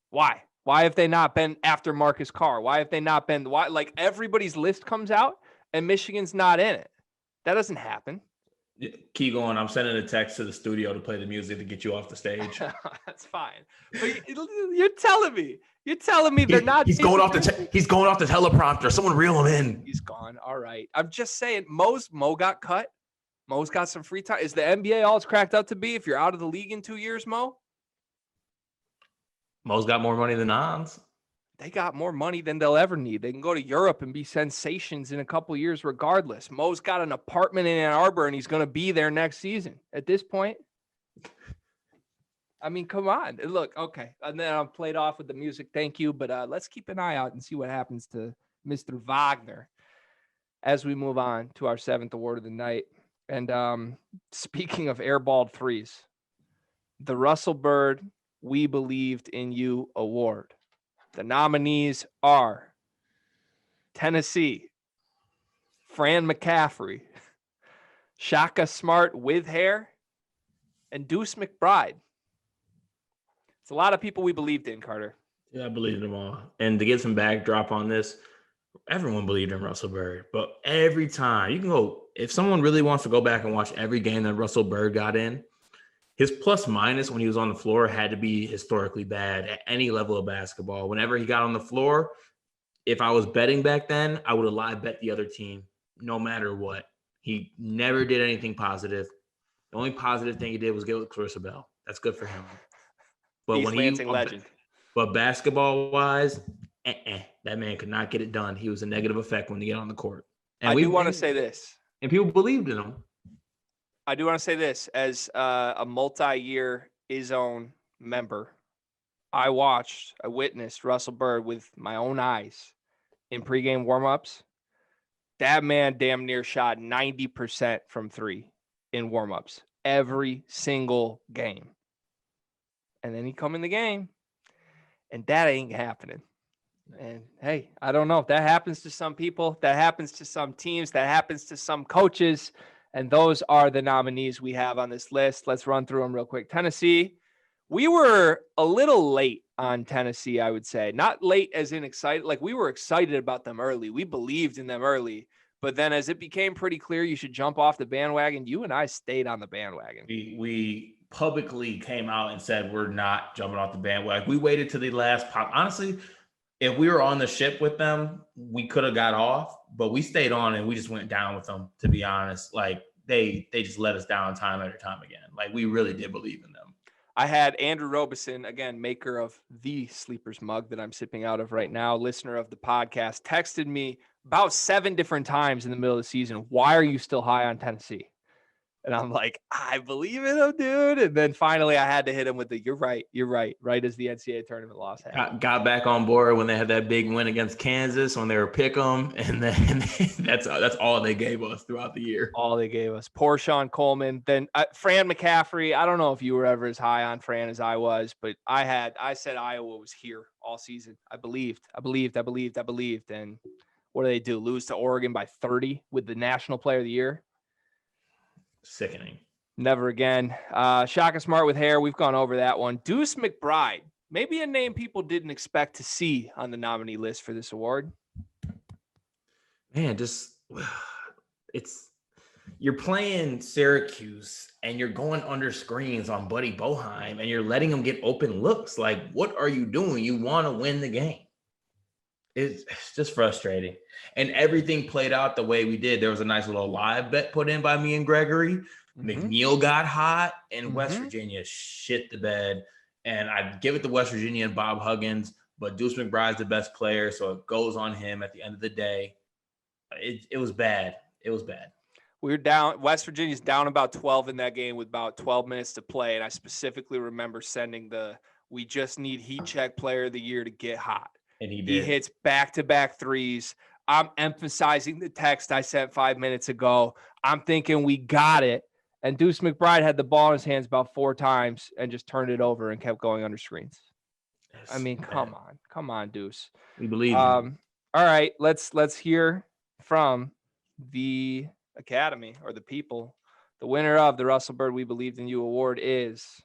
Why have they not been after Marcus Carr? Why have they not been? Why? Like everybody's list comes out and Michigan's not in it. That doesn't happen. Keep going. I'm sending a text to the studio to play the music to get you off the stage. That's fine. But you're telling me they're not. He's going off the teleprompter. Someone reel him in. He's gone. All right. I'm just saying. Mo got cut. Mo's got some free time. Is the NBA all it's cracked up to be? If you're out of the league in 2 years, Mo. Mo's got more money than Ons. They got more money than they'll ever need. They can go to Europe and be sensations in a couple of years regardless. Mo's got an apartment in Ann Arbor, and he's going to be there next season. At this point, I mean, come on. Look, okay. And then I'm played off with the music. Thank you. But let's keep an eye out and see what happens to Mr. Wagner as we move on to our seventh award of the night. And speaking of airballed threes, the Russell Bird We Believed in You Award. The nominees are Tennessee, Fran McCaffrey, Shaka Smart with hair, and Deuce McBride. It's a lot of people we believed in, Carter. Yeah, I believed them all. And to get some backdrop on this, everyone believed in Russell Bird. But every time, you can go, if someone really wants to go back and watch every game that Russell Bird got in, his plus minus when he was on the floor had to be historically bad at any level of basketball. Whenever he got on the floor, if I was betting back then, I would have live bet the other team no matter what. He never did anything positive. The only positive thing he did was get with Clarissa Bell. That's good for him. But East Lansing legend. But basketball-wise, that man could not get it done. He was a negative effect when he got on the court. And I do want to say this. And people believed in him. I do want to say this as a multi-year IZone member. I witnessed Russell Bird with my own eyes in pregame warmups. That man damn near shot 90% from three in warmups every single game. And then he come in the game, and that ain't happening. And hey, I don't know if that happens to some people, that happens to some teams, that happens to some coaches. And those are the nominees we have on this list. Let's run through them real quick. Tennessee, we were a little late on Tennessee, I would say. Not late as in excited. Like, we were excited about them early. We believed in them early. But then as it became pretty clear you should jump off the bandwagon, you and I stayed on the bandwagon. We publicly came out and said we're not jumping off the bandwagon. We waited till the last pop. Honestly, if we were on the ship with them, we could have got off, but we stayed on and we just went down with them, to be honest. Like, they just let us down time after time again. Like, we really did believe in them. I had Andrew Robeson, again, maker of the Sleepers mug that I'm sipping out of right now, listener of the podcast, texted me about 7 different times in the middle of the season. Why are you still high on Tennessee? And I'm like, I believe in him, dude. And then finally I had to hit him with the, you're right, right as the NCAA tournament loss happened. Got back on board when they had that big win against Kansas, when they were pick 'em, and then that's all they gave us throughout the year. All they gave us. Poor Sean Coleman. Then Fran McCaffrey. I don't know if you were ever as high on Fran as I was, but I said Iowa was here all season. I believed. And what do they do? Lose to Oregon by 30 with the National Player of the Year? Sickening. Never again. Shaka Smart with hair. We've gone over that one. Deuce McBride. Maybe a name people didn't expect to see on the nominee list for this award. Man, you're playing Syracuse and you're going under screens on Buddy Boeheim and you're letting him get open looks. Like, what are you doing? You want to win the game. It's just frustrating. And everything played out the way we did. There was a nice little live bet put in by me and Gregory. Mm-hmm. McNeil got hot, and West Virginia shit the bed. And I give it to West Virginia and Bob Huggins. but Deuce McBride's the best player, so it goes on him at the end of the day. It was bad. It was bad. We were down. West Virginia's down about 12 in that game with about 12 minutes to play, and I specifically remember sending we just need heat check player of the year to get hot. And he did. He hits back-to-back threes. I'm emphasizing the text I sent 5 minutes ago. I'm thinking we got it. And Deuce McBride had the ball in his hands about 4 times and just turned it over and kept going under screens. I mean, come on, Deuce. We believe you. All right, let's hear from the Academy or the people. The winner of the Russell Bird We Believed in You award is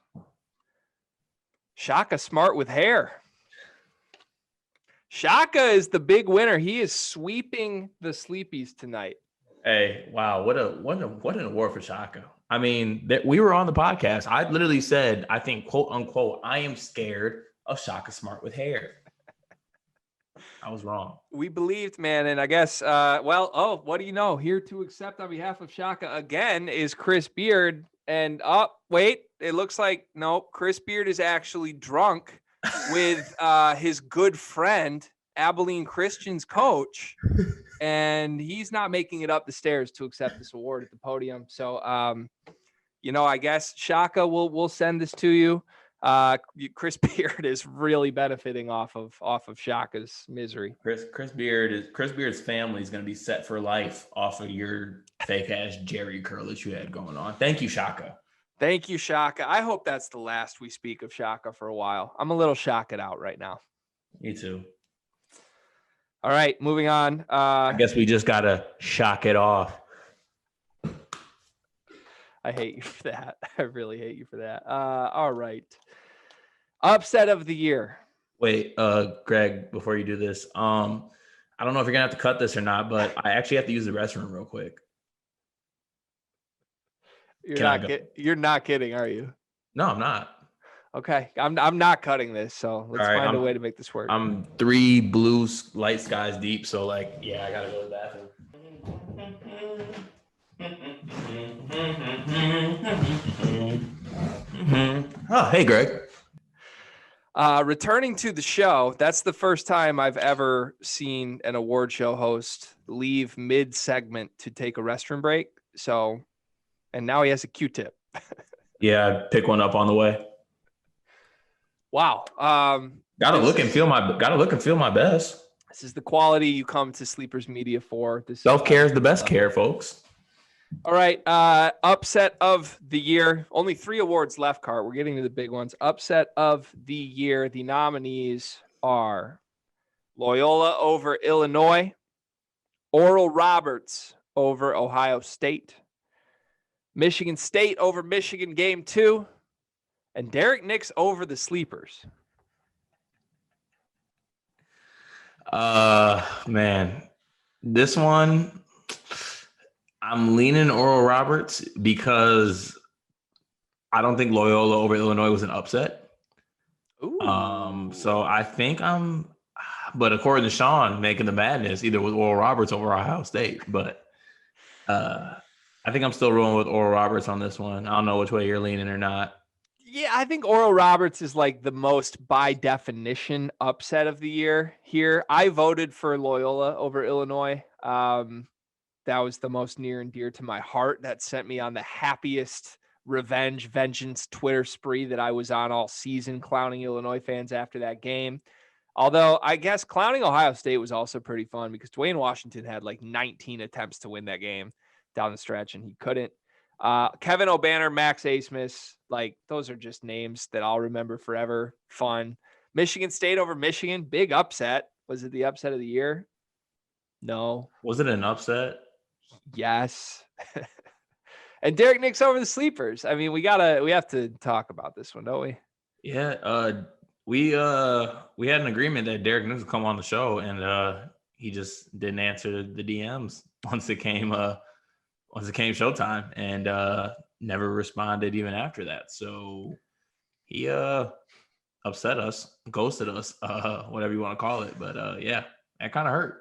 Shaka Smart with hair. Shaka is the big winner. He is sweeping the sleepies tonight. Hey, wow, what an award for Shaka. I mean, we were on the podcast. I literally said, I think, quote unquote, I am scared of Shaka Smart with hair. I was wrong. We believed, man. And I guess, what do you know? Here to accept on behalf of Shaka again is Chris Beard. And it looks like, no, Chris Beard is actually drunk with his good friend, Abilene Christian's coach. And he's not making it up the stairs to accept this award at the podium. So, I guess Shaka will send this to you. Chris Beard is really benefiting off of Shaka's misery. Chris Beard's family is going to be set for life off of your fake ass Jerry curl that you had going on. Thank you, Shaka. Thank you, Shaka. I hope that's the last we speak of Shaka for a while. I'm a little shocked out right now. Me too. All right, moving on. I guess we just got to shock it off. I hate you for that. I really hate you for that. All right. Upset of the year. Wait, Greg, before you do this, I don't know if you're going to have to cut this or not, but I actually have to use the restroom real quick. You're not kidding, are you? No, I'm not. Okay, I'm not cutting this, so let's find a way to make this work. I'm 3 blue light skies deep, so I gotta go to the bathroom. Oh, hey, Greg. Returning to the show, that's the first time I've ever seen an award show host leave mid-segment to take a restroom break. So, and now he has a Q-tip. Yeah, pick one up on the way. Wow. Gotta look and feel my best. This is the quality you come to Sleepers Media for. Self-care is the best care, folks. All right. Upset of the year. Only 3 awards left, Cart. We're getting to the big ones. Upset of the year. The nominees are Loyola over Illinois, Oral Roberts over Ohio State, Michigan State over Michigan Game 2, and Derek Nix over the Sleepers. Man, this one, I'm leaning Oral Roberts because I don't think Loyola over Illinois was an upset. Ooh. So I think but according to Sean, making the madness either with Oral Roberts over Ohio State. But I think I'm still rolling with Oral Roberts on this one. I don't know which way you're leaning or not. Yeah, I think Oral Roberts is like the most by definition upset of the year here. I voted for Loyola over Illinois. That was the most near and dear to my heart. That sent me on the happiest vengeance Twitter spree that I was on all season, clowning Illinois fans after that game. Although I guess clowning Ohio State was also pretty fun because Dwayne Washington had like 19 attempts to win that game down the stretch and he couldn't. Kevin O'Banner, Max Asmus, like those are just names that I'll remember forever. Fun. Michigan State over Michigan, big upset. Was it the upset of the year? No. Was it an upset? Yes. And Derek Nix over the Sleepers. I mean, we have to talk about this one, don't we? Yeah. We had an agreement that Derek Nix would come on the show, and he just didn't answer the DMs once it came showtime, and never responded even after that. So he upset us, ghosted us, whatever you want to call it. But yeah, that kind of hurt.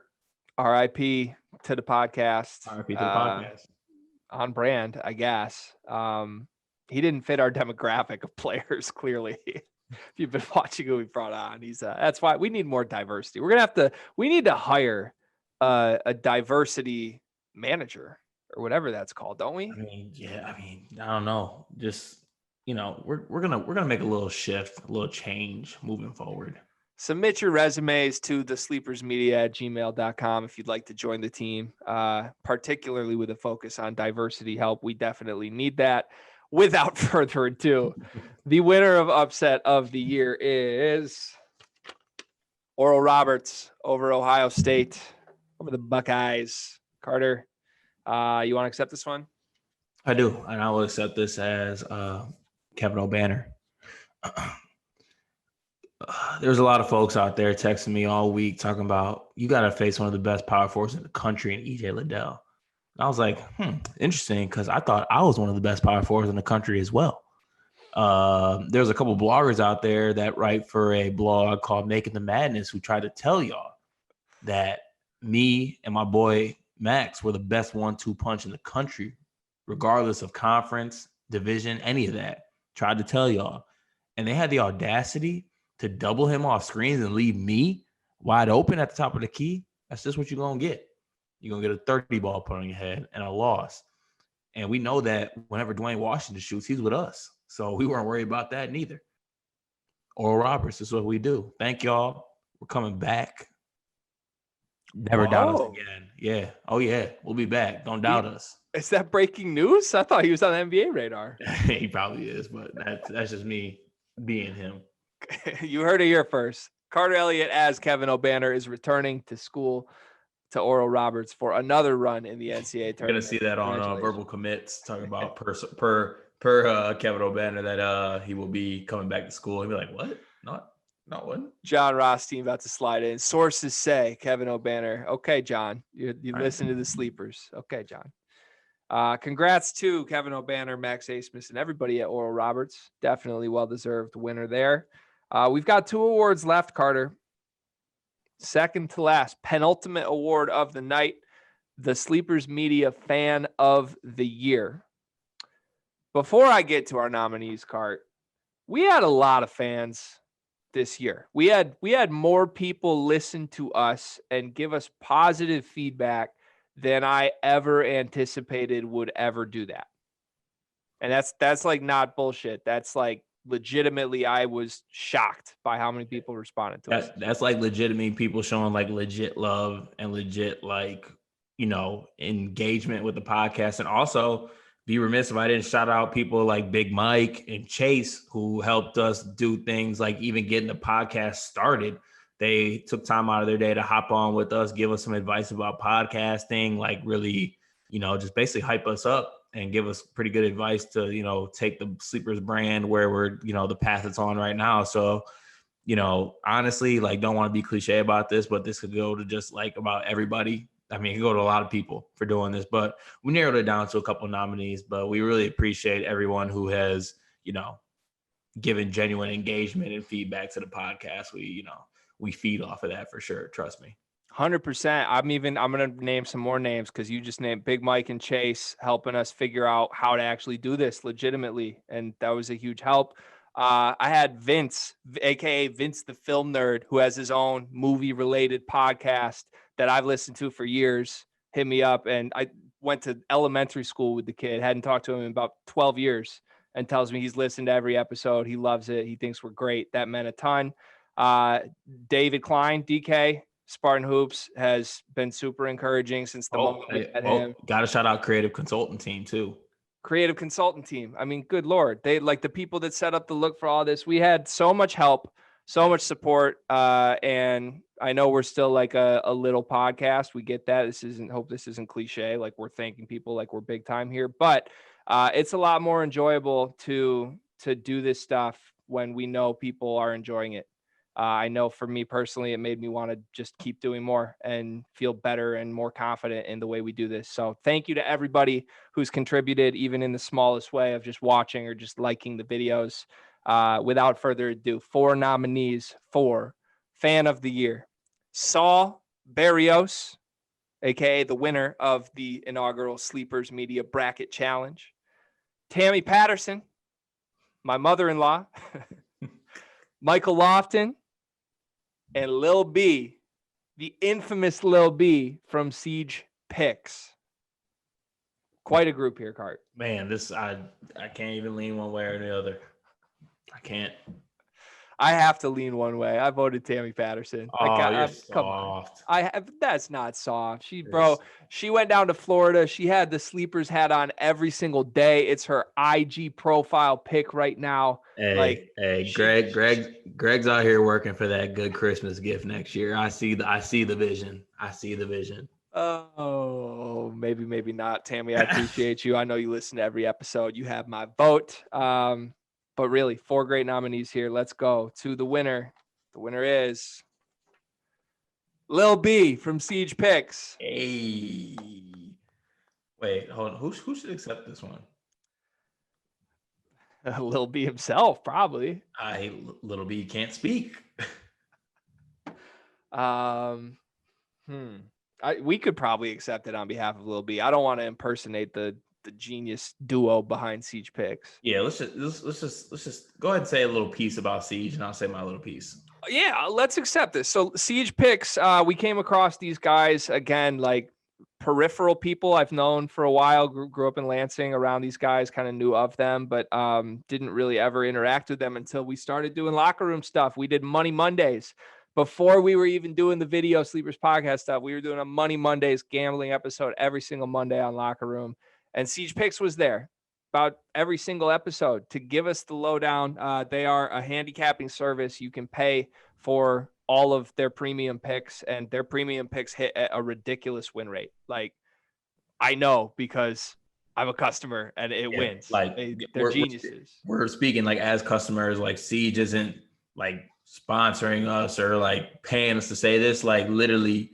R.I.P. to the podcast. R.I.P. to the podcast. On brand, I guess. He didn't fit our demographic of players, clearly. if you've been watching who we brought on, he's that's why we need more diversity. We need to hire a diversity manager or whatever that's called, don't we? I mean, yeah, I don't know. Just, we're gonna make a little shift, a little change moving forward. Submit your resumes to thesleepersmedia@gmail.com if you'd like to join the team, particularly with a focus on diversity help. We definitely need that. Without further ado, the winner of upset of the year is Oral Roberts over Ohio State, over the Buckeyes. Carter, you want to accept this one? I do, and I will accept this as Kevin O'Banner. There's a lot of folks out there texting me all week talking about you got to face one of the best power forwards in the country in EJ Liddell. And I was like, interesting, because I thought I was one of the best power forwards in the country as well. There's a couple bloggers out there that write for a blog called Making the Madness who tried to tell y'all that me and my boy Max were the best 1-2 punch in the country, regardless of conference, division, any of that. Tried to tell y'all. And they had the audacity to double him off screens and leave me wide open at the top of the key. That's just what you're going to get. You're going to get a 30 ball put on your head and a loss. And we know that whenever Dwayne Washington shoots, he's with us. So we weren't worried about that neither. Oral Roberts, this is what we do. Thank y'all. We're coming back. Never doubt us again. Yeah. Oh, yeah. We'll be back. Don't doubt us. Is that breaking news? I thought he was on the NBA radar. He probably is, but that's just me being him. You heard it here first. Carter Elliott as Kevin O'Banner is returning to school to Oral Roberts for another run in the NCAA tournament. You're gonna see that on verbal commits talking about per Kevin O'Banner that he will be coming back to school. He'll be like, what? Not what? John Rothstein about to slide in. Sources say Kevin O'Banner. Okay, John, you listen to the sleepers. Okay, John. Congrats to Kevin O'Banner, Max Asmus, and everybody at Oral Roberts. Definitely well-deserved winner there. We've got 2 awards left, Carter. Second to last, penultimate award of the night, the Sleepers Media Fan of the Year. Before I get to our nominees, Cart, we had a lot of fans this year. We had more people listen to us and give us positive feedback than I ever anticipated would ever do that. And that's like not bullshit. That's like legitimately, I was shocked by how many people responded to us. That's like legitimate people showing like legit love and legit engagement with the podcast. And also be remiss if I didn't shout out people like Big Mike and Chase who helped us do things like even getting the podcast started. They took time out of their day to hop on with us, give us some advice about podcasting, like really, just basically hype us up and give us pretty good advice to, take the Sleepers brand where we're, the path it's on right now. So, honestly, like, don't want to be cliche about this, but this could go to just like about everybody. I mean, it could go to a lot of people for doing this, but we narrowed it down to a couple of nominees, but we really appreciate everyone who has, given genuine engagement and feedback to the podcast. We feed off of that for sure. Trust me. 100%. I'm going to name some more names because you just named Big Mike and Chase helping us figure out how to actually do this legitimately. And that was a huge help. I had Vince, aka Vince the Film Nerd, who has his own movie related podcast that I've listened to for years, hit me up. And I went to elementary school with the kid, hadn't talked to him in about 12 years, and tells me he's listened to every episode. He loves it. He thinks we're great. That meant a ton. David Klein, DK, Spartan Hoops, has been super encouraging since the moment we met him. Got to shout out Creative Consultant Team too. Creative Consultant Team. I mean, good Lord. They like the people that set up the look for all this. We had so much help, so much support. And I know we're still like a little podcast. We get that. Hope this isn't cliche. Like we're thanking people like we're big time here, but it's a lot more enjoyable to do this stuff when we know people are enjoying it. I know for me personally, it made me want to just keep doing more and feel better and more confident in the way we do this. So thank you to everybody who's contributed, even in the smallest way of just watching or just liking the videos. Without further ado, 4 nominees for Fan of the Year. Saul Barrios, aka the winner of the inaugural Sleepers Media Bracket Challenge. Tammy Patterson, my mother-in-law. Michael Lofton, and Lil B, the infamous Lil B from Siege Picks. Quite a group here, Cart. Man, I can't even lean one way or the other. I can't. I have to lean one way. I voted Tammy Patterson. You're come on. soft. That's not soft. She went down to Florida. She had the sleepers hat on every single day. It's her IG profile pic right now. Greg's out here working for that good Christmas gift next year. I see the vision. Oh, maybe not, Tammy. I appreciate you. I know you listen to every episode. You have my vote. But really, 4 great nominees here. Let's go to the winner. The winner is Lil B from Siege Picks. Hey. Wait, hold on. Who should accept this one? Lil B himself, probably. Lil B can't speak. We could probably accept it on behalf of Lil B. I don't want to impersonate the genius duo behind Siege Picks. Yeah, let's just go ahead and say a little piece about Siege, and I'll say my little piece. Yeah, let's accept this. So Siege Picks, we came across these guys again, like peripheral people I've known for a while. Grew up in Lansing around these guys, kind of knew of them, but didn't really ever interact with them until we started doing locker room stuff. We did Money Mondays. Before we were even doing the Video Sleepers podcast stuff, we were doing a Money Mondays gambling episode every single Monday on Locker Room. And Siege Picks was there about every single episode to give us the lowdown. They are a handicapping service. You can pay for all of their premium picks, and their premium picks hit at a ridiculous win rate. Like, I know because I'm a customer and it wins. Like, they're geniuses. We're speaking like as customers, like Siege isn't like sponsoring us or like paying us to say this. Like, literally,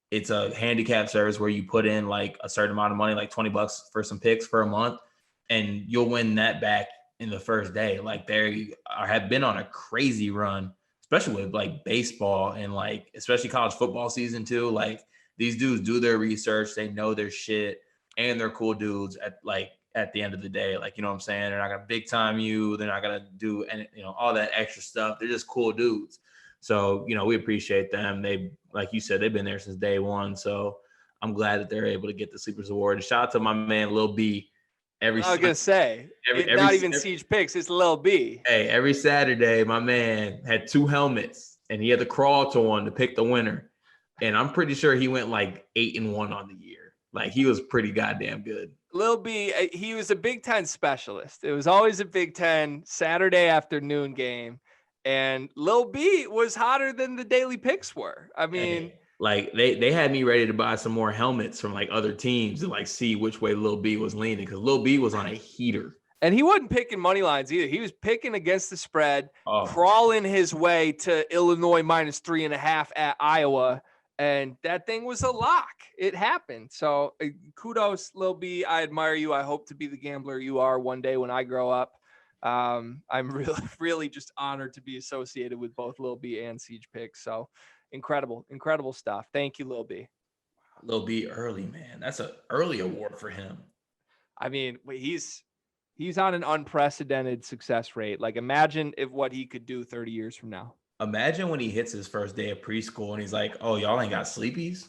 it's a handicap service where you put in like a certain amount of money, like $20 for some picks for a month, and you'll win that back in the first day. Like, they have been on a crazy run, especially with like baseball and like especially college football season too. Like, these dudes do their research, they know their shit, and they're cool dudes at the end of the day. Like, you know what I'm saying? They're not gonna big time you, they're not gonna do any, all that extra stuff. They're just cool dudes. So, we appreciate them. They, like you said, they've been there since day one. So I'm glad that they're able to get the Sleepers Award. And shout out to my man, Lil B. I was going to say, not even Siege Picks, it's Lil B. Hey, every Saturday, my man had 2 helmets, and he had to crawl to one to pick the winner. And I'm pretty sure he went like 8-1 on the year. Like, he was pretty goddamn good. Lil B, he was a Big Ten specialist. It was always a Big Ten Saturday afternoon game. And Lil B was hotter than the daily picks were. I mean, like they had me ready to buy some more helmets from like other teams and like see which way Lil B was leaning, because Lil B was on a heater. And he wasn't picking money lines either. He was picking against the spread, crawling his way to Illinois -3.5 at Iowa. And that thing was a lock. It happened. So kudos, Lil B. I admire you. I hope to be the gambler you are one day when I grow up. I'm really just honored to be associated with both Lil B and Siege Picks. So incredible stuff. Thank you, Lil B. Lil B early, man. That's an early award for him. I mean, he's on an unprecedented success rate. Like, imagine what he could do 30 years from now. Imagine when he hits his first day of preschool and he's like, "Oh, y'all ain't got sleepies?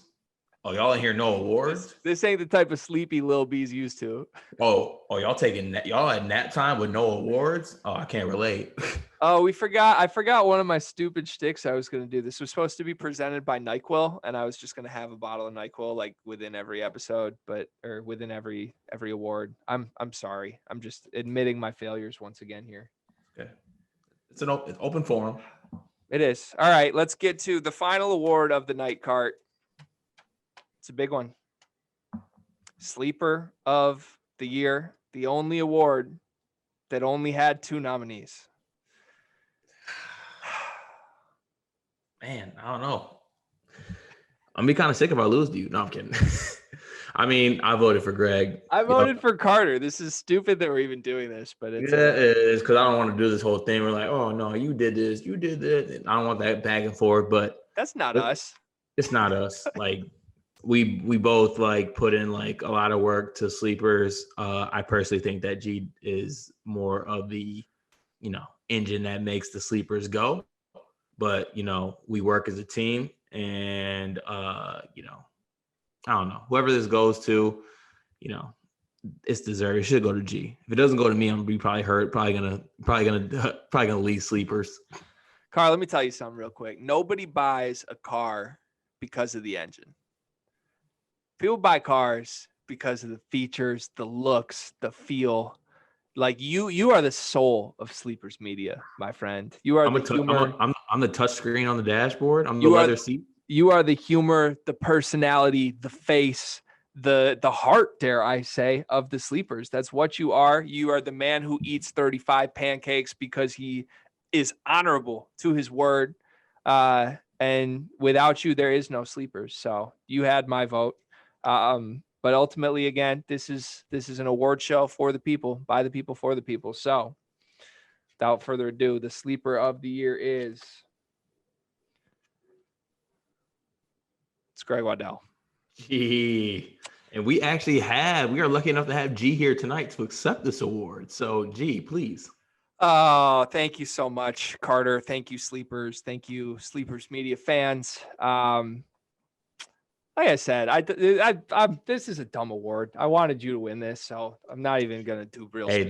Oh, y'all ain't here no awards? This ain't the type of sleepy Lil B's used to." Oh, y'all at nap time with no awards? Oh, I can't relate. Oh, I forgot one of my stupid shticks I was going to do. This was supposed to be presented by NyQuil, and I was just going to have a bottle of NyQuil like within every episode, or within every award. I'm sorry. I'm just admitting my failures once again here. Okay. It's an open forum. It is. All right, let's get to the final award of the night, Cart. It's a big one. Sleeper of the year, the only award that only had 2 nominees. Man, I don't know. I'm be kind of sick if I lose to you. No, I'm kidding. I mean, I voted for Greg. I voted for Carter. This is stupid that we're even doing this, but it's it is, because I don't want to do this whole thing. We're like, oh no, you did this, you did that. And I don't want that back and forth. But that's not us. It's not us. Like, we both like put in like a lot of work to Sleepers. I personally think that G is more of the, engine that makes the sleepers go. But, we work as a team, and, I don't know, whoever this goes to, it's deserved. It should go to G. If it doesn't go to me, I'm gonna be probably hurt. Probably gonna leave sleepers. Carl, let me tell you something real quick. Nobody buys a car because of the engine. People buy cars because of the features, the looks, the feel. Like you are the soul of Sleepers Media, my friend. You are the humor. I'm the touch screen on the dashboard. I'm the leather seat. You are the humor, the personality, the face, the heart, dare I say, of the Sleepers. That's what you are. You are the man who eats 35 pancakes because he is honorable to his word. And without you, there is no Sleepers. So you had my vote. But ultimately, again, this is an award show for the people, by the people, for the people. So without further ado, the sleeper of the year is Greg Waddell. Gee. And we are lucky enough to have G here tonight to accept this award. So G, please. Oh, thank you so much, Carter. Thank you, Sleepers. Thank you, Sleepers Media fans. Like I said, this is a dumb award. I wanted you to win this, so I'm not even gonna do real. I'm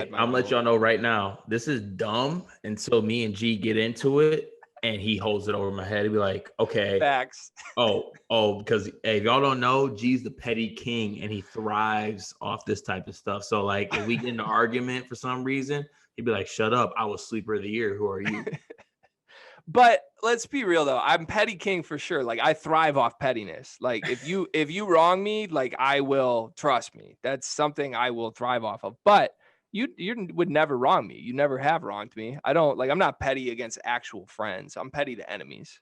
gonna let y'all know right now. This is dumb until me and G get into it, and he holds it over my head. He'd be like, "Okay, facts." Because if y'all don't know, G's the petty king, and he thrives off this type of stuff. So like, if we get in an argument for some reason, he'd be like, "Shut up! I was sleeper of the year. Who are you?" But let's be real though. I'm petty king for sure. Like I thrive off pettiness. Like if you wrong me, like I will, trust me. That's something I will thrive off of. But you would never wrong me. You never have wronged me. I'm not petty against actual friends. I'm petty to enemies.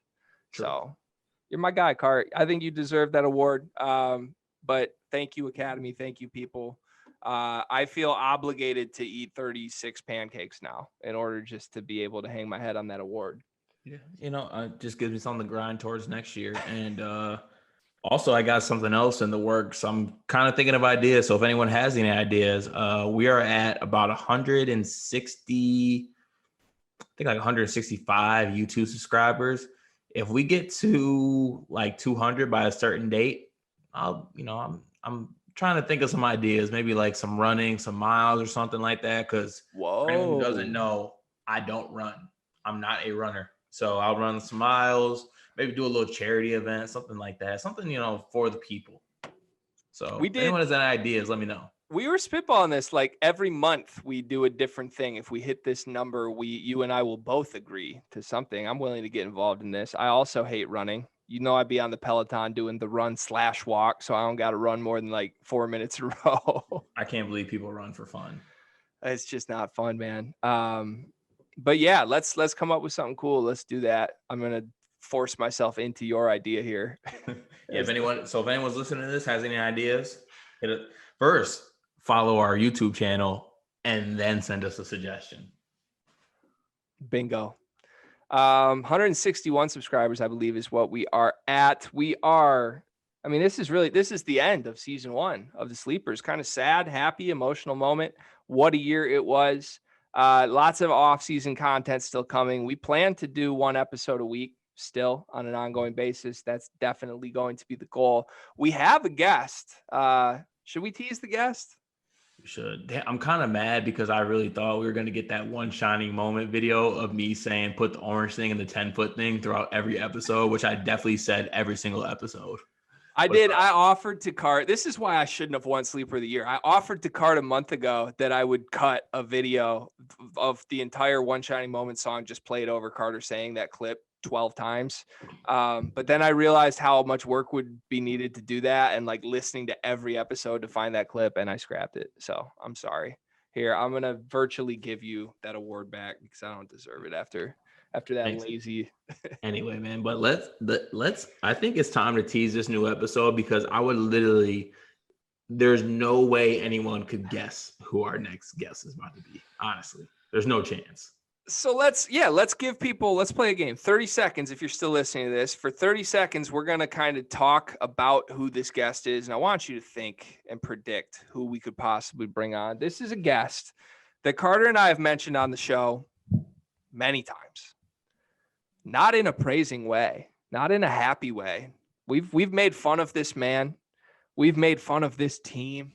True. So you're my guy, Cart. I think you deserve that award. But thank you, Academy. Thank you, people. I feel obligated to eat 36 pancakes now in order just to be able to hang my head on that award. Yeah, it just gives me something to grind towards next year. And also, I got something else in the works. I'm kind of thinking of ideas. So if anyone has any ideas, we are at about 160, I think like 165 YouTube subscribers. If we get to like 200 by a certain date, I'm trying to think of some ideas, maybe like some running, some miles or something like that. Because for anyone who doesn't know, I don't run. I'm not a runner. So I'll run some miles, maybe do a little charity event, something like that. Something, for the people. So if anyone has any ideas, let me know. We were spitballing this like every month we do a different thing. If we hit this number, you and I will both agree to something. I'm willing to get involved in this. I also hate running. I'd be on the Peloton doing the run/walk, so I don't got to run more than like 4 minutes in a row. I can't believe people run for fun. It's just not fun, man. But yeah, let's come up with something cool. Let's do that. I'm gonna force myself into your idea here. Yeah, if anyone's listening to this has any ideas, first follow our YouTube channel and then send us a suggestion. Bingo. 161 subscribers, I believe, is what we are at. This is the end of season 1 of the Sleepers. Kind of sad, happy, emotional moment. What a year it was. Lots of off-season content still coming. We plan to do 1 episode a week still on an ongoing basis. That's definitely going to be the goal. We have a guest. Should we tease the guest? We should. I'm kind of mad because I really thought we were going to get that one shining moment video of me saying put the orange thing and the 10-foot thing throughout every episode, which I definitely said every single episode. I did. I offered to Cart. This is why I shouldn't have won Sleeper of the Year. I offered to Cart a month ago that I would cut a video of the entire One Shining Moment song, just played over Carter saying that clip 12 times. But then I realized how much work would be needed to do that and like listening to every episode to find that clip, and I scrapped it. So I'm sorry. Here, I'm going to virtually give you that award back because I don't deserve it after that. Thanks. Lazy. Anyway, man, but let's I think it's time to tease this new episode because there's no way anyone could guess who our next guest is about to be. Honestly, there's no chance. So let's play a game. 30 seconds. If you're still listening to this, for 30 seconds, we're going to kind of talk about who this guest is. And I want you to think and predict who we could possibly bring on. This is a guest that Carter and I have mentioned on the show many times. Not in a praising way, not in a happy way. We've made fun of this man. We've made fun of this team.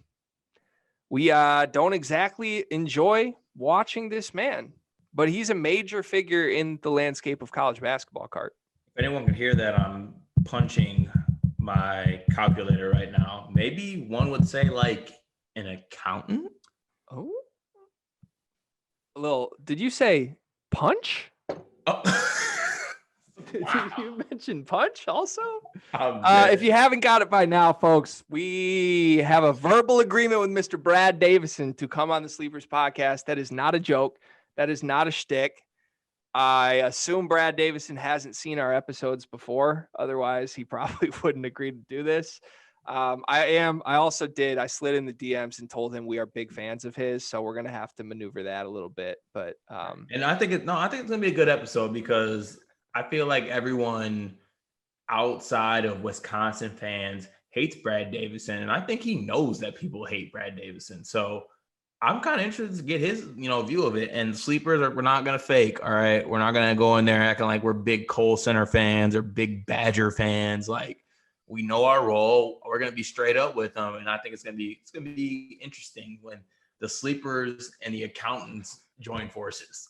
We don't exactly enjoy watching this man, but he's a major figure in the landscape of college basketball, Cart. If anyone can hear that, I'm punching my calculator right now. Maybe one would say like an accountant. Oh, did you say punch? Oh. Did you mention punch also? If you haven't got it by now, folks, we have a verbal agreement with Mr. Brad Davison to come on the Sleepers podcast. That is not a joke. That is not a shtick. I assume Brad Davison hasn't seen our episodes before. Otherwise, he probably wouldn't agree to do this. I slid in the DMs and told him we are big fans of his. So we're going to have to maneuver that a little bit. But and I think it's going to be a good episode because I feel like everyone outside of Wisconsin fans hates Brad Davison. And I think he knows that people hate Brad Davison. So I'm kind of interested to get his, view of it. And Sleepers, we're not going to fake. All right. We're not going to go in there acting like we're big Cole Center fans or big Badger fans. Like, we know our role. We're going to be straight up with them. And I think it's going to be interesting when the Sleepers and the accountants join forces.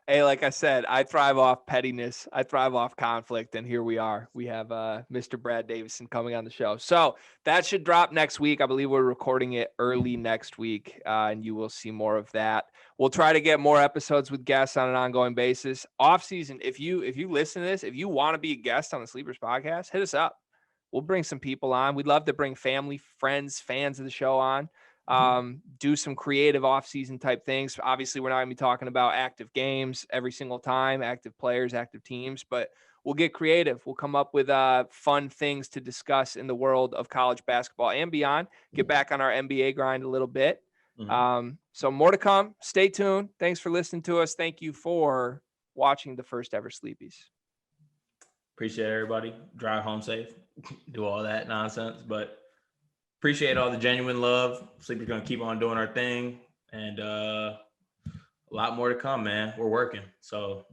Hey, like I said, I thrive off pettiness. I thrive off conflict. And here we are. We have Mr. Brad Davison coming on the show. So that should drop next week. I believe we're recording it early next week, and you will see more of that. We'll try to get more episodes with guests on an ongoing basis. Off season, if you listen to this, if you want to be a guest on the Sleepers podcast, hit us up. We'll bring some people on. We'd love to bring family, friends, fans of the show on. Do some creative off-season type things. Obviously, we're not going to be talking about active games every single time, active players, active teams, but we'll get creative. We'll come up with fun things to discuss in the world of college basketball and beyond. Get back on our NBA grind a little bit. So more to come. Stay tuned. Thanks for listening to us. Thank you for watching the first ever Sleepies. Appreciate everybody. Drive home safe. Do all that nonsense, but appreciate all the genuine love. Sleepers going to keep on doing our thing, and a lot more to come, man. We're working. So,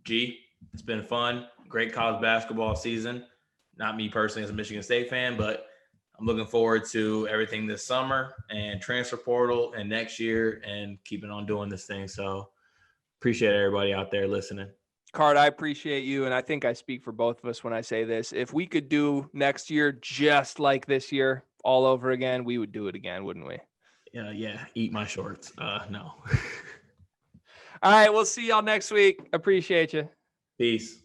it's been fun. Great college basketball season. Not me personally as a Michigan State fan, but I'm looking forward to everything this summer and transfer portal and next year and keeping on doing this thing. So, appreciate everybody out there listening. Card, I appreciate you, and I think I speak for both of us when I say this. If we could do next year just like this year, all over again, we would do it again, wouldn't we? Yeah. Eat my shorts. No. All right. We'll see y'all next week. Appreciate you. Peace.